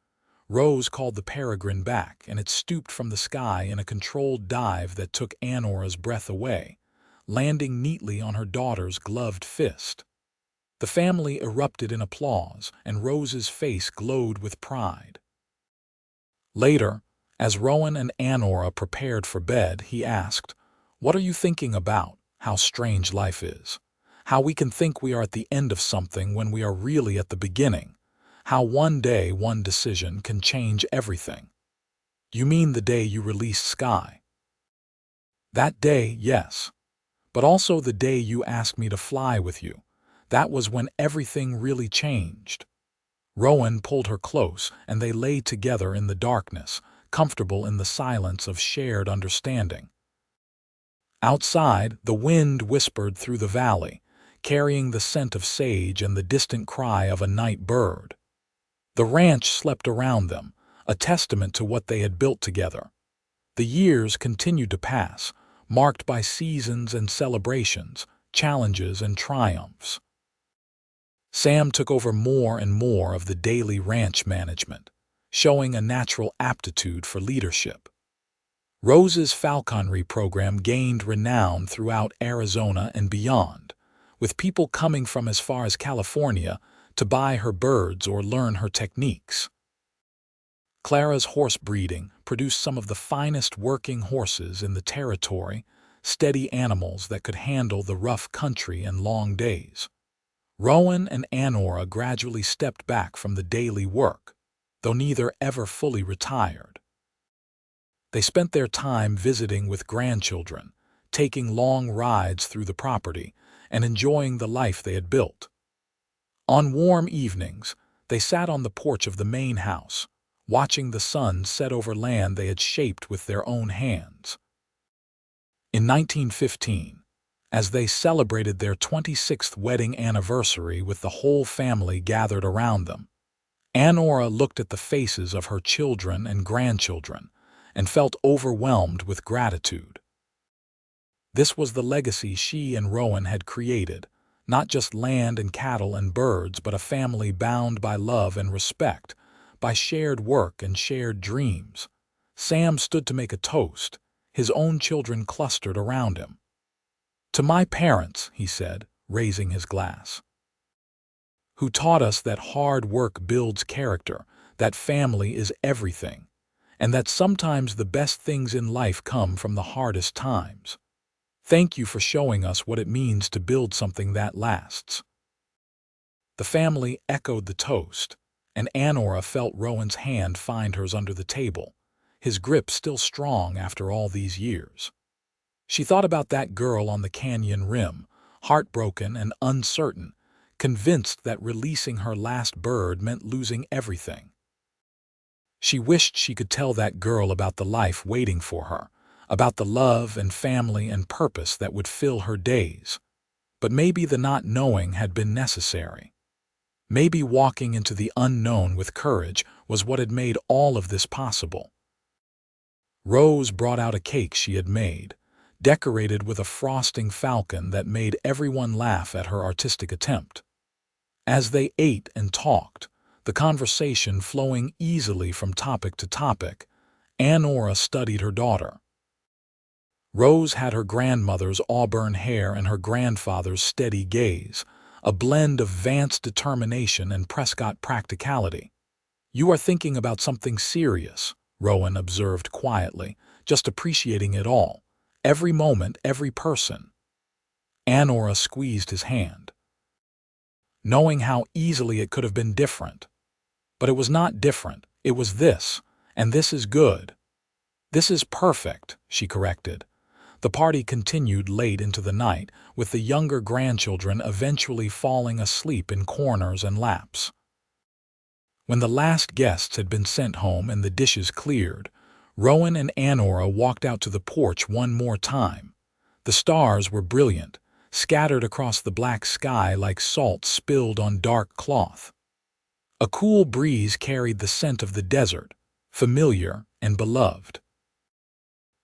Rose called the peregrine back, and it stooped from the sky in a controlled dive that took Annora's breath away, landing neatly on her daughter's gloved fist. The family erupted in applause, and Rose's face glowed with pride. Later, as Rowan and Annora prepared for bed, he asked, "What are you thinking about? How strange life is. How we can think we are at the end of something when we are really at the beginning. How one day, one decision can change everything." "You mean the day you released Sky?" "That day, yes. But also the day you asked me to fly with you. That was when everything really changed." Rowan pulled her close, and they lay together in the darkness, comfortable in the silence of shared understanding. Outside, the wind whispered through the valley, carrying the scent of sage and the distant cry of a night bird. The ranch slept around them, a testament to what they had built together. The years continued to pass, marked by seasons and celebrations, challenges and triumphs. Sam took over more and more of the daily ranch management, showing a natural aptitude for leadership. Rose's falconry program gained renown throughout Arizona and beyond, with people coming from as far as California to buy her birds or learn her techniques. Clara's horse breeding produced some of the finest working horses in the territory, steady animals that could handle the rough country and long days. Rowan and Annora gradually stepped back from the daily work, though neither ever fully retired. They spent their time visiting with grandchildren, taking long rides through the property, and enjoying the life they had built. On warm evenings, they sat on the porch of the main house, watching the sun set over land they had shaped with their own hands. In 1915, as they celebrated their 26th wedding anniversary with the whole family gathered around them, Annora looked at the faces of her children and grandchildren and felt overwhelmed with gratitude. This was the legacy she and Rowan had created, not just land and cattle and birds, but a family bound by love and respect, by shared work and shared dreams. Sam stood to make a toast, his own children clustered around him. "To my parents," he said, raising his glass, "who taught us that hard work builds character, that family is everything, and that sometimes the best things in life come from the hardest times. Thank you for showing us what it means to build something that lasts." The family echoed the toast, and Annora felt Rowan's hand find hers under the table, his grip still strong after all these years. She thought about that girl on the canyon rim, heartbroken and uncertain, convinced that releasing her last bird meant losing everything. She wished she could tell that girl about the life waiting for her, about the love and family and purpose that would fill her days. But maybe the not knowing had been necessary. Maybe walking into the unknown with courage was what had made all of this possible. Rose brought out a cake she had made, decorated with a frosting falcon that made everyone laugh at her artistic attempt. As they ate and talked, the conversation flowing easily from topic to topic, Annora studied her daughter. Rose had her grandmother's auburn hair and her grandfather's steady gaze, a blend of Vance determination and Prescott practicality. "You are thinking about something serious," Rowan observed quietly, just appreciating it all, every moment, every person. Annora squeezed his hand, knowing how easily it could have been different. But it was not different, it was this, and this is good. "This is perfect," she corrected. The party continued late into the night, with the younger grandchildren eventually falling asleep in corners and laps. When the last guests had been sent home and the dishes cleared, Rowan and Annora walked out to the porch one more time. The stars were brilliant, scattered across the black sky like salt spilled on dark cloth. A cool breeze carried the scent of the desert, familiar and beloved.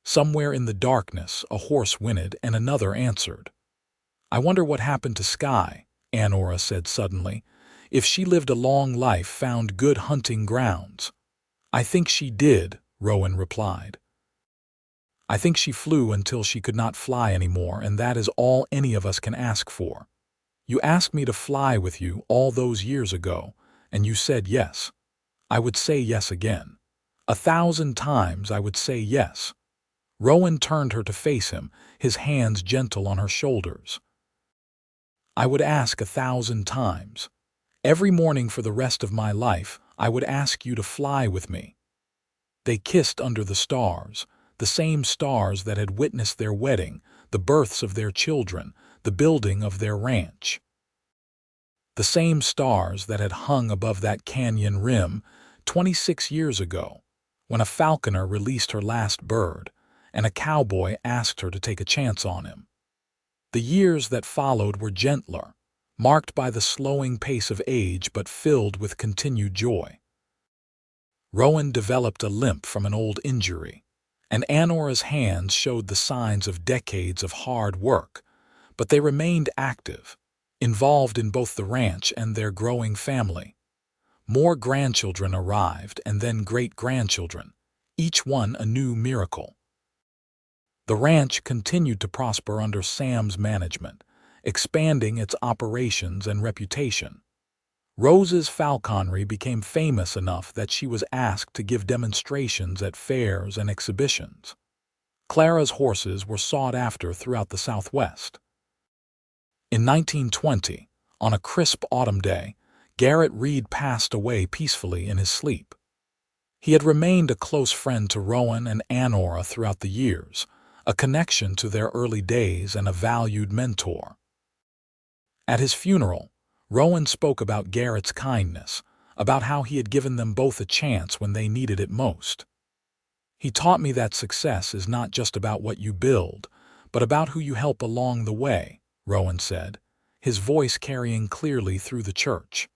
Somewhere in the darkness, a horse whinnied and another answered. "I wonder what happened to Sky," Annora said suddenly. "If she lived a long life, found good hunting grounds." "I think she did," Rowan replied. "I think she flew until she could not fly anymore, and that is all any of us can ask for. You asked me to fly with you all those years ago, and you said yes. I would say yes again. 1,000 times I would say yes." Rowan turned her to face him, his hands gentle on her shoulders. "I would ask 1,000 times. Every morning for the rest of my life, I would ask you to fly with me." They kissed under the stars, the same stars that had witnessed their wedding, the births of their children, the building of their ranch. The same stars that had hung above that canyon rim 26 years ago, when a falconer released her last bird, and a cowboy asked her to take a chance on him. The years that followed were gentler, marked by the slowing pace of age but filled with continued joy. Rowan developed a limp from an old injury, and Annora's hands showed the signs of decades of hard work, but they remained active, involved in both the ranch and their growing family. More grandchildren arrived, and then great-grandchildren, each one a new miracle. The ranch continued to prosper under Sam's management, expanding its operations and reputation. Rose's falconry became famous enough that she was asked to give demonstrations at fairs and exhibitions. Clara's horses were sought after throughout the Southwest. In 1920, on a crisp autumn day, Garrett Reed passed away peacefully in his sleep. He had remained a close friend to Rowan and Annora throughout the years, a connection to their early days and a valued mentor. At his funeral, Rowan spoke about Garrett's kindness, about how he had given them both a chance when they needed it most. "He taught me that success is not just about what you build, but about who you help along the way," Rowan said, his voice carrying clearly through the church.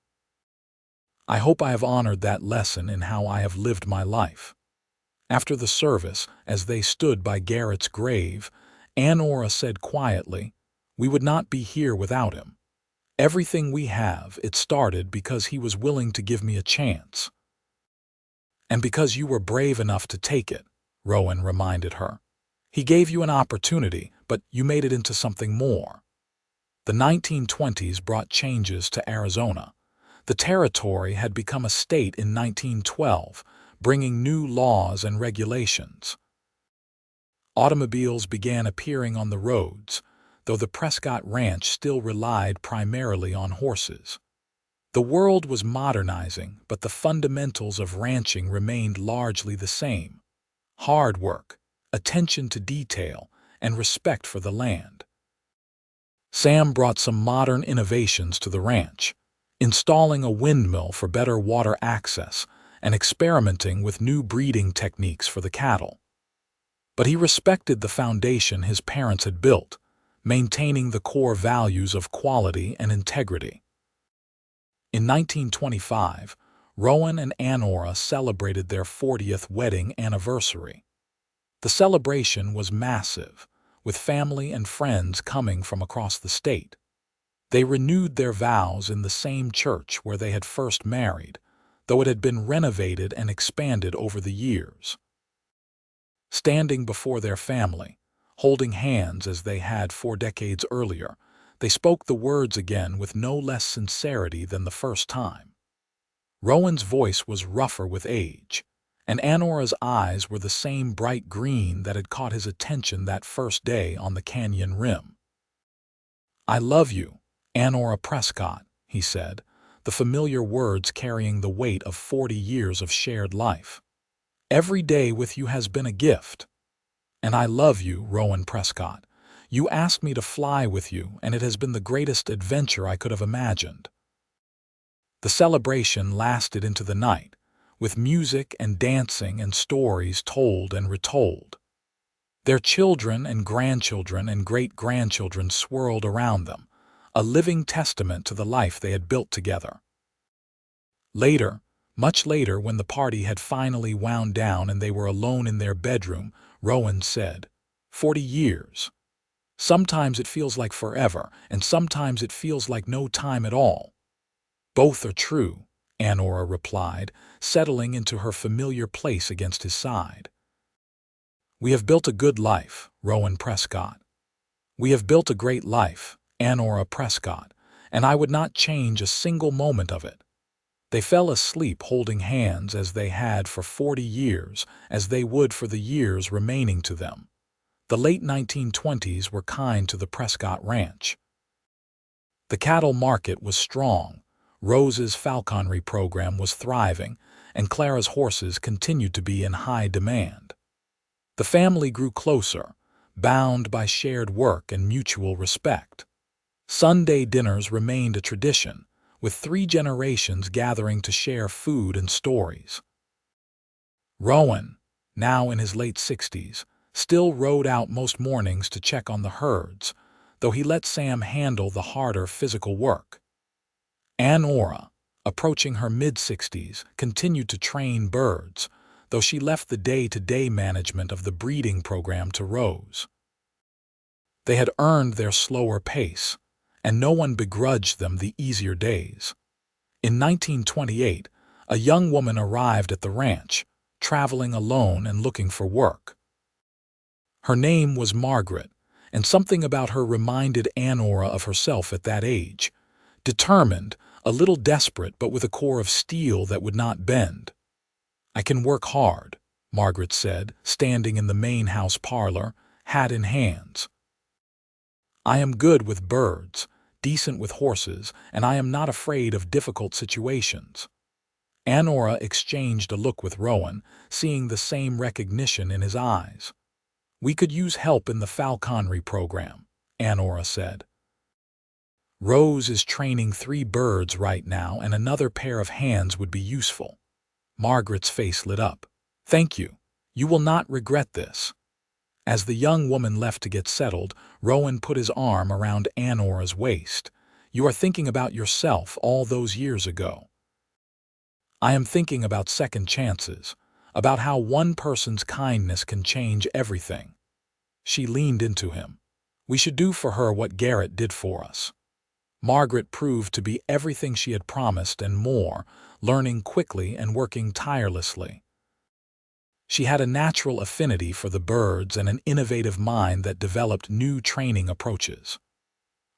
"I hope I have honored that lesson in how I have lived my life." After the service, as they stood by Garrett's grave, Annora said quietly, "We would not be here without him. Everything we have, it started because he was willing to give me a chance." "And because you were brave enough to take it," Rowan reminded her. "He gave you an opportunity, but you made it into something more." The 1920s brought changes to Arizona. The territory had become a state in 1912, bringing new laws and regulations. Automobiles began appearing on the roads, though the Prescott Ranch still relied primarily on horses. The world was modernizing, but the fundamentals of ranching remained largely the same: hard work, attention to detail, and respect for the land. Sam brought some modern innovations to the ranch, installing a windmill for better water access and experimenting with new breeding techniques for the cattle. But he respected the foundation his parents had built, maintaining the core values of quality and integrity. In 1925, Rowan and Annora celebrated their 40th wedding anniversary. The celebration was massive, with family and friends coming from across the state. They renewed their vows in the same church where they had first married, though it had been renovated and expanded over the years. Standing before their family, holding hands as they had 4 decades earlier, they spoke the words again with no less sincerity than the first time. Rowan's voice was rougher with age, and Annora's eyes were the same bright green that had caught his attention that first day on the canyon rim. "I love you, Annora Prescott," he said, the familiar words carrying the weight of 40 years of shared life. "Every day with you has been a gift. And I love you, Rowan Prescott. You asked me to fly with you, and it has been the greatest adventure I could have imagined." The celebration lasted into the night, with music and dancing and stories told and retold. Their children and grandchildren and great-grandchildren swirled around them, a living testament to the life they had built together. Later, much later, when the party had finally wound down and they were alone in their bedroom, Rowan said, "40 years. Sometimes it feels like forever, and sometimes it feels like no time at all." "Both are true," Annora replied, settling into her familiar place against his side. "We have built a good life, Rowan Prescott. We have built a great life, Annora Prescott, and I would not change a single moment of it." They fell asleep holding hands as they had for 40 years, as they would for the years remaining to them. The late 1920s were kind to the Prescott Ranch. The cattle market was strong, Rose's falconry program was thriving, and Clara's horses continued to be in high demand. The family grew closer, bound by shared work and mutual respect. Sunday dinners remained a tradition, with 3 generations gathering to share food and stories. Rowan, now in his late 60s, still rode out most mornings to check on the herds, though he let Sam handle the harder physical work. Annora, approaching her mid-60s, continued to train birds, though she left the day-to-day management of the breeding program to Rose. They had earned their slower pace, and no one begrudged them the easier days. In 1928, a young woman arrived at the ranch, traveling alone and looking for work. Her name was Margaret, and something about her reminded Annora of herself at that age: determined, a little desperate but with a core of steel that would not bend. "I can work hard," Margaret said, standing in the main house parlor, hat in hands. "I am good with birds, decent with horses, and I am not afraid of difficult situations." Annora exchanged a look with Rowan, seeing the same recognition in his eyes. "We could use help in the falconry program," Annora said. "Rose is training 3 birds right now, and another pair of hands would be useful." Margaret's face lit up. "Thank you. You will not regret this." As the young woman left to get settled, Rowan put his arm around Annora's waist. "You are thinking about yourself all those years ago." "I am thinking about second chances, about how one person's kindness can change everything." She leaned into him. "We should do for her what Garrett did for us." Margaret proved to be everything she had promised and more, learning quickly and working tirelessly. She had a natural affinity for the birds and an innovative mind that developed new training approaches.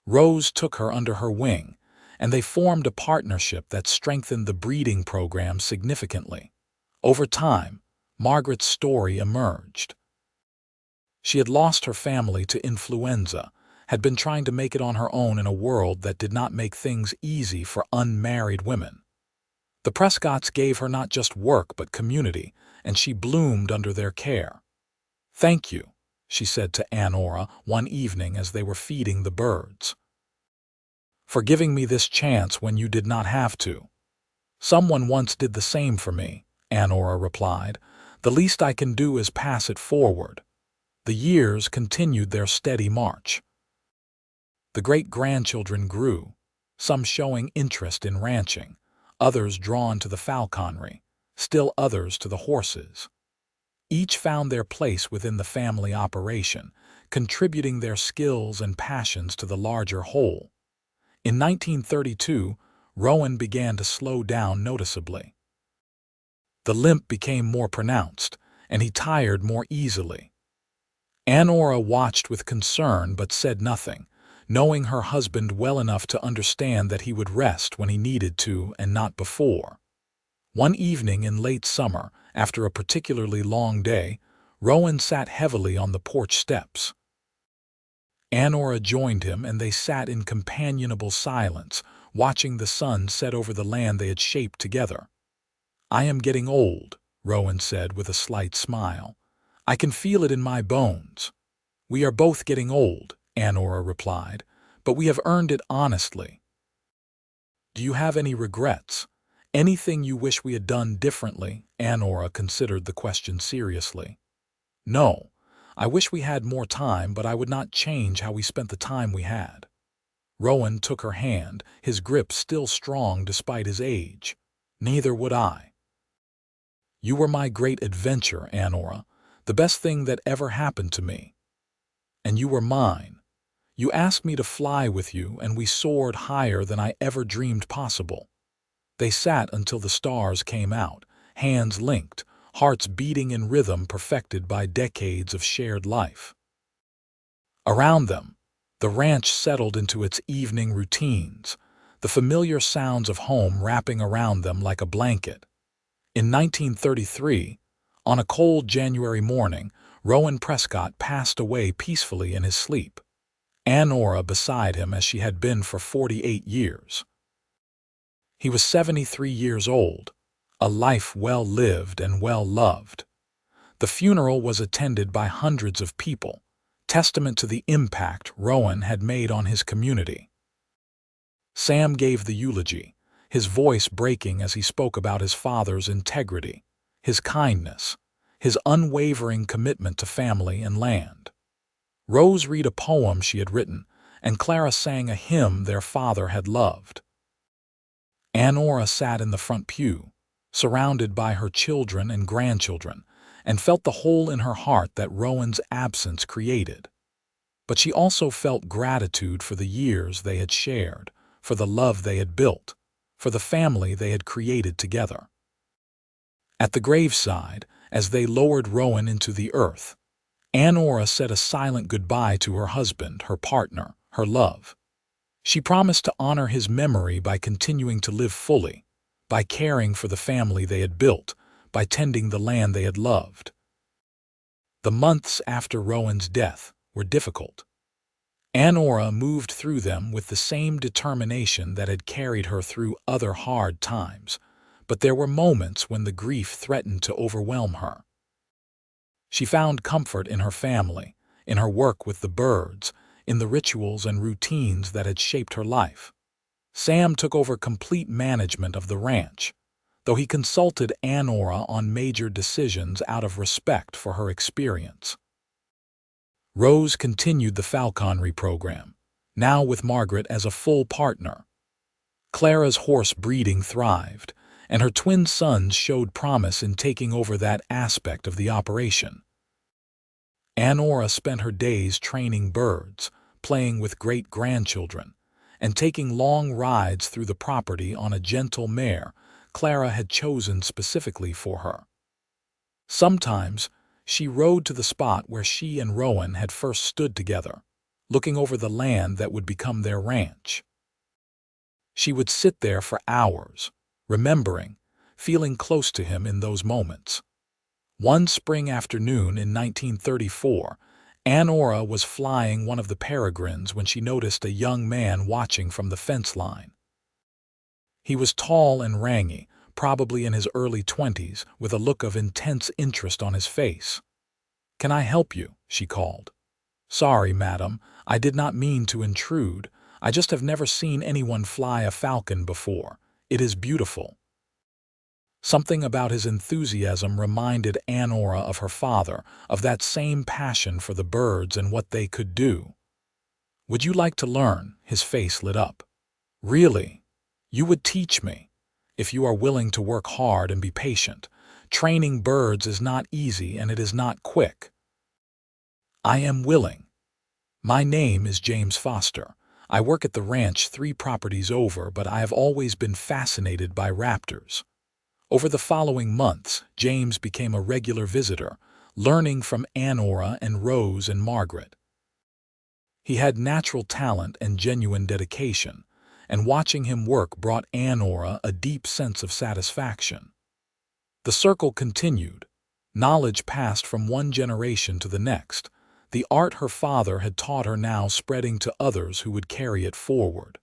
Rose took her under her wing, and they formed a partnership that strengthened the breeding program significantly. Over time, Margaret's story emerged. She had lost her family to influenza, had been trying to make it on her own in a world that did not make things easy for unmarried women. The Prescotts gave her not just work but community, and she bloomed under their care. "Thank you," she said to Annora one evening as they were feeding the birds, "for giving me this chance when you did not have to." "Someone once did the same for me," Annora replied. "The least I can do is pass it forward." The years continued their steady march. The great-grandchildren grew, some showing interest in ranching, others drawn to the falconry, still others to the horses. Each found their place within the family operation, contributing their skills and passions to the larger whole. In 1932, Rowan began to slow down noticeably. The limp became more pronounced, and he tired more easily. Annora watched with concern but said nothing, knowing her husband well enough to understand that he would rest when he needed to and not before. One evening in late summer, after a particularly long day, Rowan sat heavily on the porch steps. Annora joined him, and they sat in companionable silence, watching the sun set over the land they had shaped together. "I am getting old," Rowan said with a slight smile. "I can feel it in my bones." "We are both getting old," Annora replied, "but we have earned it honestly." "Do you have any regrets? Anything you wish we had done differently?" Annora considered the question seriously. "No. I wish we had more time, but I would not change how we spent the time we had." Rowan took her hand, his grip still strong despite his age. "Neither would I." "You were my great adventure, Annora, the best thing that ever happened to me. And you were mine. You asked me to fly with you, and we soared higher than I ever dreamed possible." They sat until the stars came out, hands linked, hearts beating in rhythm perfected by decades of shared life. Around them, the ranch settled into its evening routines, the familiar sounds of home wrapping around them like a blanket. In 1933, on a cold January morning, Rowan Prescott passed away peacefully in his sleep, Annora beside him as she had been for 48 years. He was 73 years old, a life well lived and well loved. The funeral was attended by hundreds of people, testament to the impact Rowan had made on his community. Sam gave the eulogy, his voice breaking as he spoke about his father's integrity, his kindness, his unwavering commitment to family and land. Rose read a poem she had written, and Clara sang a hymn their father had loved. Annora sat in the front pew, surrounded by her children and grandchildren, and felt the hole in her heart that Rowan's absence created. But she also felt gratitude for the years they had shared, for the love they had built, for the family they had created together. At the graveside, as they lowered Rowan into the earth, Annora said a silent goodbye to her husband, her partner, her love. She promised to honor his memory by continuing to live fully, by caring for the family they had built, by tending the land they had loved. The months after Rowan's death were difficult. Annora moved through them with the same determination that had carried her through other hard times, but there were moments when the grief threatened to overwhelm her. She found comfort in her family, in her work with the birds, in the rituals and routines that had shaped her life. Sam took over complete management of the ranch, though he consulted Annora on major decisions out of respect for her experience. Rose continued the falconry program, now with Margaret as a full partner. Clara's horse breeding thrived, and her twin sons showed promise in taking over that aspect of the operation. Annora spent her days training birds, playing with great-grandchildren, and taking long rides through the property on a gentle mare Clara had chosen specifically for her. Sometimes, she rode to the spot where she and Rowan had first stood together, looking over the land that would become their ranch. She would sit there for hours, remembering, feeling close to him in those moments. One spring afternoon in 1934, Annora was flying one of the peregrines when she noticed a young man watching from the fence line. He was tall and rangy, probably in his early 20s, with a look of intense interest on his face. "Can I help you?" she called. "Sorry, madam, I did not mean to intrude. I just have never seen anyone fly a falcon before. It is beautiful." Something about his enthusiasm reminded Annora of her father, of that same passion for the birds and what they could do. "Would you like to learn?" His face lit up. "Really? You would teach me? If you are willing to work hard and be patient. Training birds is not easy and it is not quick." "I am willing. My name is James Foster. I work at the ranch 3 properties over, but I have always been fascinated by raptors." Over the following months, James became a regular visitor, learning from Annora and Rose and Margaret. He had natural talent and genuine dedication, and watching him work brought Annora a deep sense of satisfaction. The circle continued. Knowledge passed from one generation to the next, the art her father had taught her now spreading to others who would carry it forward.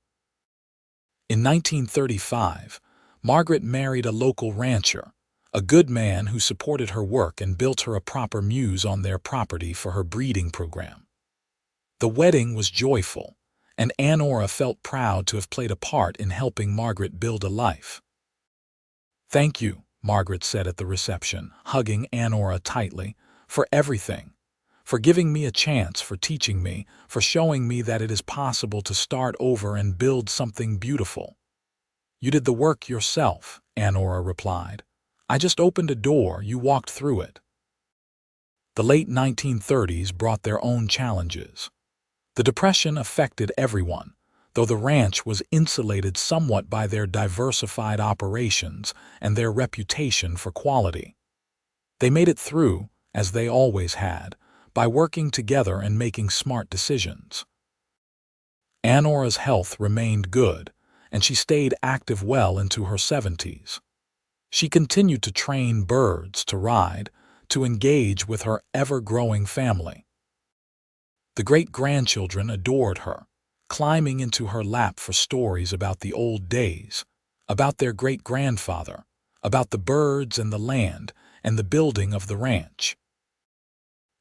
In 1935, Margaret married a local rancher, a good man who supported her work and built her a proper mews on their property for her breeding program. The wedding was joyful, and Annora felt proud to have played a part in helping Margaret build a life. "Thank you," Margaret said at the reception, hugging Annora tightly, "for everything, for giving me a chance, for teaching me, for showing me that it is possible to start over and build something beautiful." "You did the work yourself," Annora replied. "I just opened a door, you walked through it." The late 1930s brought their own challenges. The Depression affected everyone, though the ranch was insulated somewhat by their diversified operations and their reputation for quality. They made it through, as they always had, by working together and making smart decisions. Annora's health remained good, and she stayed active well into her 70s. She continued to train birds, to ride, to engage with her ever-growing family. The great-grandchildren adored her, climbing into her lap for stories about the old days, about their great-grandfather, about the birds and the land and the building of the ranch.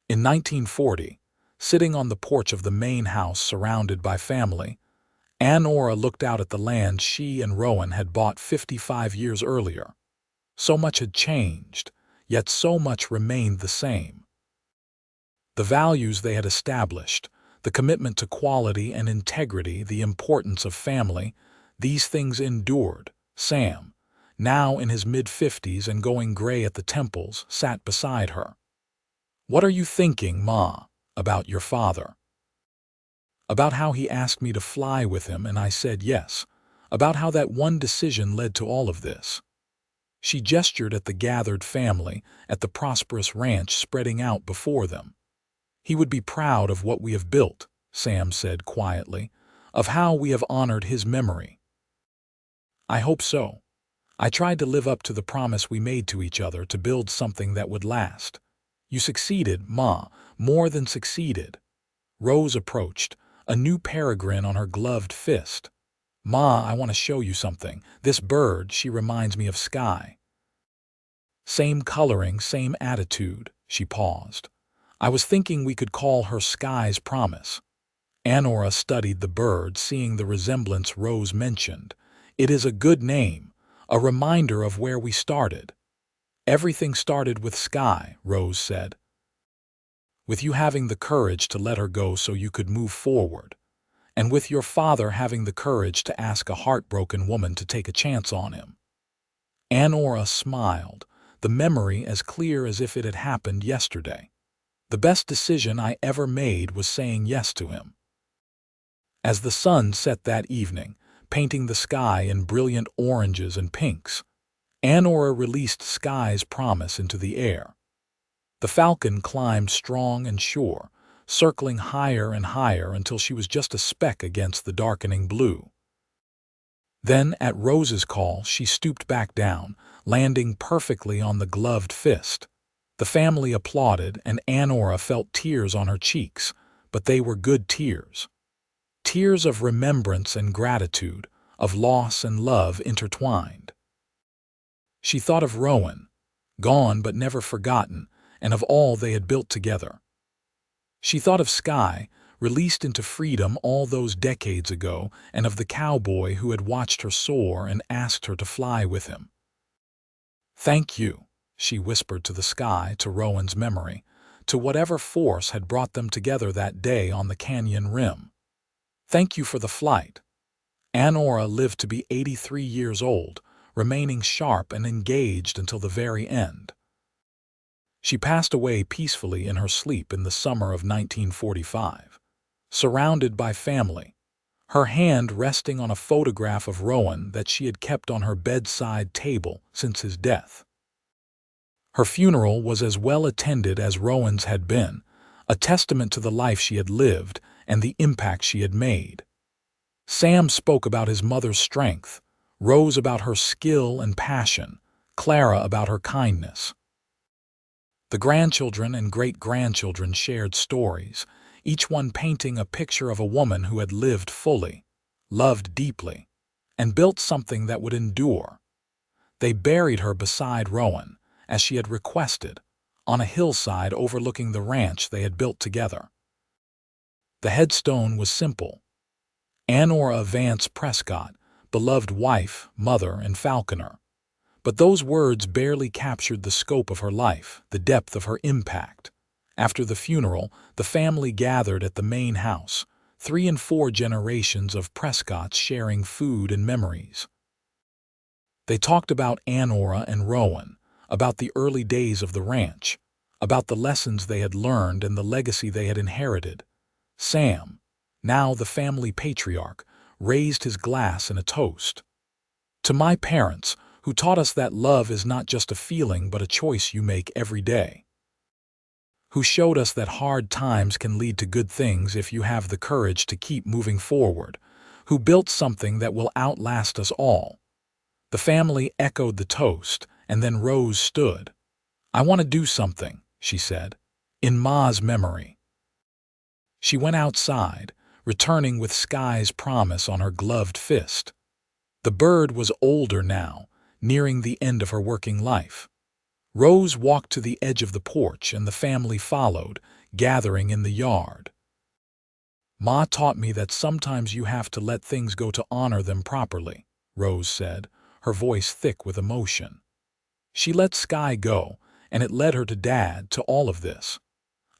In 1940, sitting on the porch of the main house surrounded by family, Annora looked out at the land she and Rowan had bought 55 years earlier. So much had changed, yet so much remained the same. The values they had established, the commitment to quality and integrity, the importance of family, these things endured. Sam, now in his mid-50s and going gray at the temples, sat beside her. "What are you thinking, Ma, about your father?" "About how he asked me to fly with him and I said yes. About how that one decision led to all of this." She gestured at the gathered family, at the prosperous ranch spreading out before them. "He would be proud of what we have built," Sam said quietly, of how we have honored his memory. I hope so. I tried to live up to the promise we made to each other to build something that would last. You succeeded, Ma, more than succeeded. Rose approached, a new peregrine on her gloved fist. Ma, I want to show you something. This bird, she reminds me of Sky. Same coloring, same attitude. She paused. I was thinking we could call her Sky's Promise. Annora studied the bird, seeing the resemblance Rose mentioned. It is a good name, a reminder of where we started. Everything started with Sky, Rose said. With you having the courage to let her go so you could move forward. And with your father having the courage to ask a heartbroken woman to take a chance on him. Annora smiled, the memory as clear as if it had happened yesterday. The best decision I ever made was saying yes to him. As the sun set that evening, painting the sky in brilliant oranges and pinks, Annora released Sky's Promise into the air. The falcon climbed strong and sure, circling higher and higher until she was just a speck against the darkening blue. Then, at Rose's call, she stooped back down, landing perfectly on the gloved fist. The family applauded, and Annora felt tears on her cheeks, but they were good tears. Tears of remembrance and gratitude, of loss and love intertwined. She thought of Rowan, gone but never forgotten, and of all they had built together. She thought of Sky, released into freedom all those decades ago, and of the cowboy who had watched her soar and asked her to fly with him. Thank you, she whispered to the sky, to Rowan's memory, to whatever force had brought them together that day on the canyon rim. Thank you for the flight. Annora lived to be 83 years old, remaining sharp and engaged until the very end. She passed away peacefully in her sleep in the summer of 1945, surrounded by family, her hand resting on a photograph of Rowan that she had kept on her bedside table since his death. Her funeral was as well attended as Rowan's had been, a testament to the life she had lived and the impact she had made. Sam spoke about his mother's strength, Rose about her skill and passion, Clara about her kindness. The grandchildren and great-grandchildren shared stories, each one painting a picture of a woman who had lived fully, loved deeply, and built something that would endure. They buried her beside Rowan, as she had requested, on a hillside overlooking the ranch they had built together. The headstone was simple. Annora Vance Prescott, beloved wife, mother, and falconer. But those words barely captured the scope of her life, the depth of her impact. After the funeral, the family gathered at the main house, 3 and 4 generations of Prescotts sharing food and memories. They talked about Annora and Rowan, about the early days of the ranch, about the lessons they had learned and the legacy they had inherited. Sam, now the family patriarch, raised his glass in a toast. To my parents, who taught us that love is not just a feeling but a choice you make every day. Who showed us that hard times can lead to good things if you have the courage to keep moving forward. Who built something that will outlast us all. The family echoed the toast, and then Rose stood. I want to do something, she said, in Ma's memory. She went outside, returning with Sky's Promise on her gloved fist. The bird was older now, nearing the end of her working life. Rose walked to the edge of the porch and the family followed, gathering in the yard. Ma taught me that sometimes you have to let things go to honor them properly, Rose said, her voice thick with emotion. She let Sky go, and it led her to Dad, to all of this.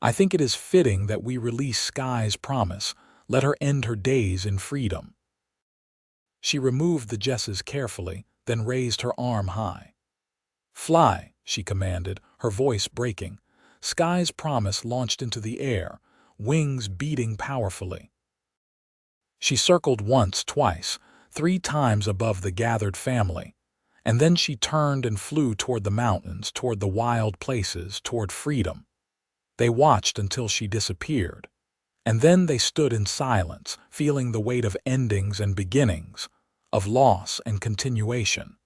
I think it is fitting that we release Sky's Promise, let her end her days in freedom. She removed the jesses carefully, then raised her arm high. Fly, she commanded, her voice breaking. Sky's Promise launched into the air, wings beating powerfully. She circled once, twice, 3 times above the gathered family, and then she turned and flew toward the mountains, toward the wild places, toward freedom. They watched until she disappeared. And then they stood in silence, feeling the weight of endings and beginnings, of loss and continuation.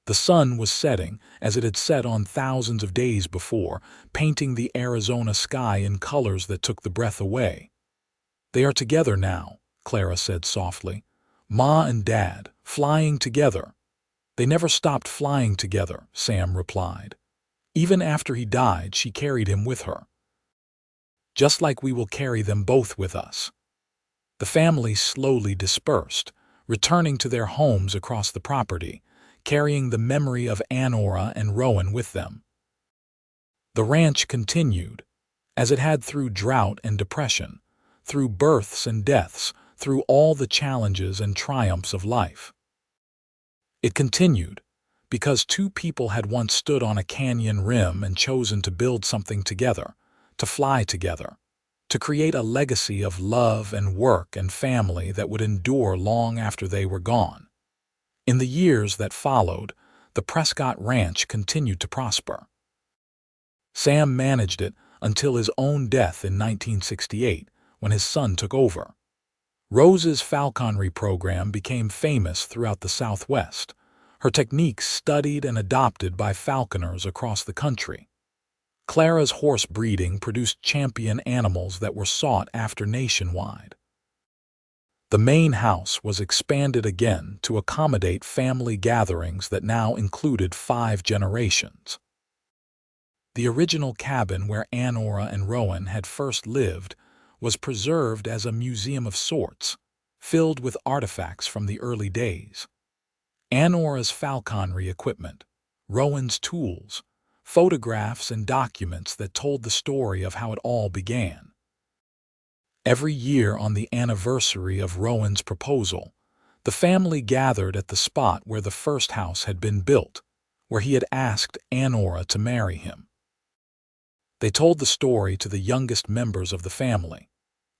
The sun was setting, as it had set on thousands of days before, painting the Arizona sky in colors that took the breath away. "They are together now," Clara said softly. "Ma and Dad, flying together." "They never stopped flying together," Sam replied. "Even after he died, she carried him with her. Just like we will carry them both with us." The family slowly dispersed, returning to their homes across the property, carrying the memory of Annora and Rowan with them. The ranch continued, as it had through drought and depression, through births and deaths, through all the challenges and triumphs of life. It continued because two people had once stood on a canyon rim and chosen to build something together, to fly together, to create a legacy of love and work and family that would endure long after they were gone. In the years that followed, the Prescott Ranch continued to prosper. Sam managed it until his own death in 1968, when his son took over. Rose's falconry program became famous throughout the Southwest, her techniques studied and adopted by falconers across the country. Clara's horse breeding produced champion animals that were sought after nationwide. The main house was expanded again to accommodate family gatherings that now included 5 generations. The original cabin where Annora and Rowan had first lived was preserved as a museum of sorts, filled with artifacts from the early days. Annora's falconry equipment, Rowan's tools, photographs and documents that told the story of how it all began. Every year on the anniversary of Rowan's proposal, the family gathered at the spot where the first house had been built, where he had asked Annora to marry him. They told the story to the youngest members of the family,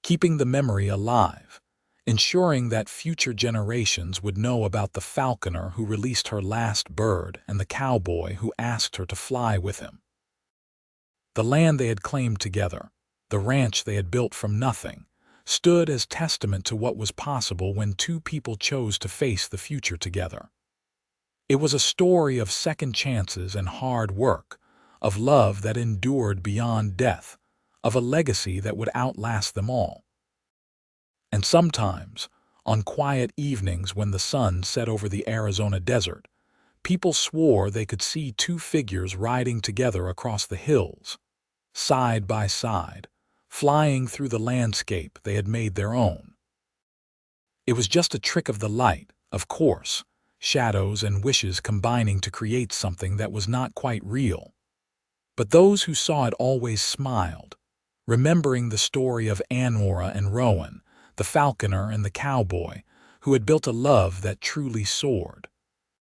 keeping the memory alive, ensuring that future generations would know about the falconer who released her last bird and the cowboy who asked her to fly with him. The land they had claimed together, the ranch they had built from nothing, stood as testament to what was possible when two people chose to face the future together. It was a story of second chances and hard work, of love that endured beyond death, of a legacy that would outlast them all. And sometimes, on quiet evenings when the sun set over the Arizona desert, people swore they could see two figures riding together across the hills, side by side, flying through the landscape they had made their own. It was just a trick of the light, of course, shadows and wishes combining to create something that was not quite real. But those who saw it always smiled, remembering the story of Annora and Rowan, the falconer and the cowboy, who had built a love that truly soared.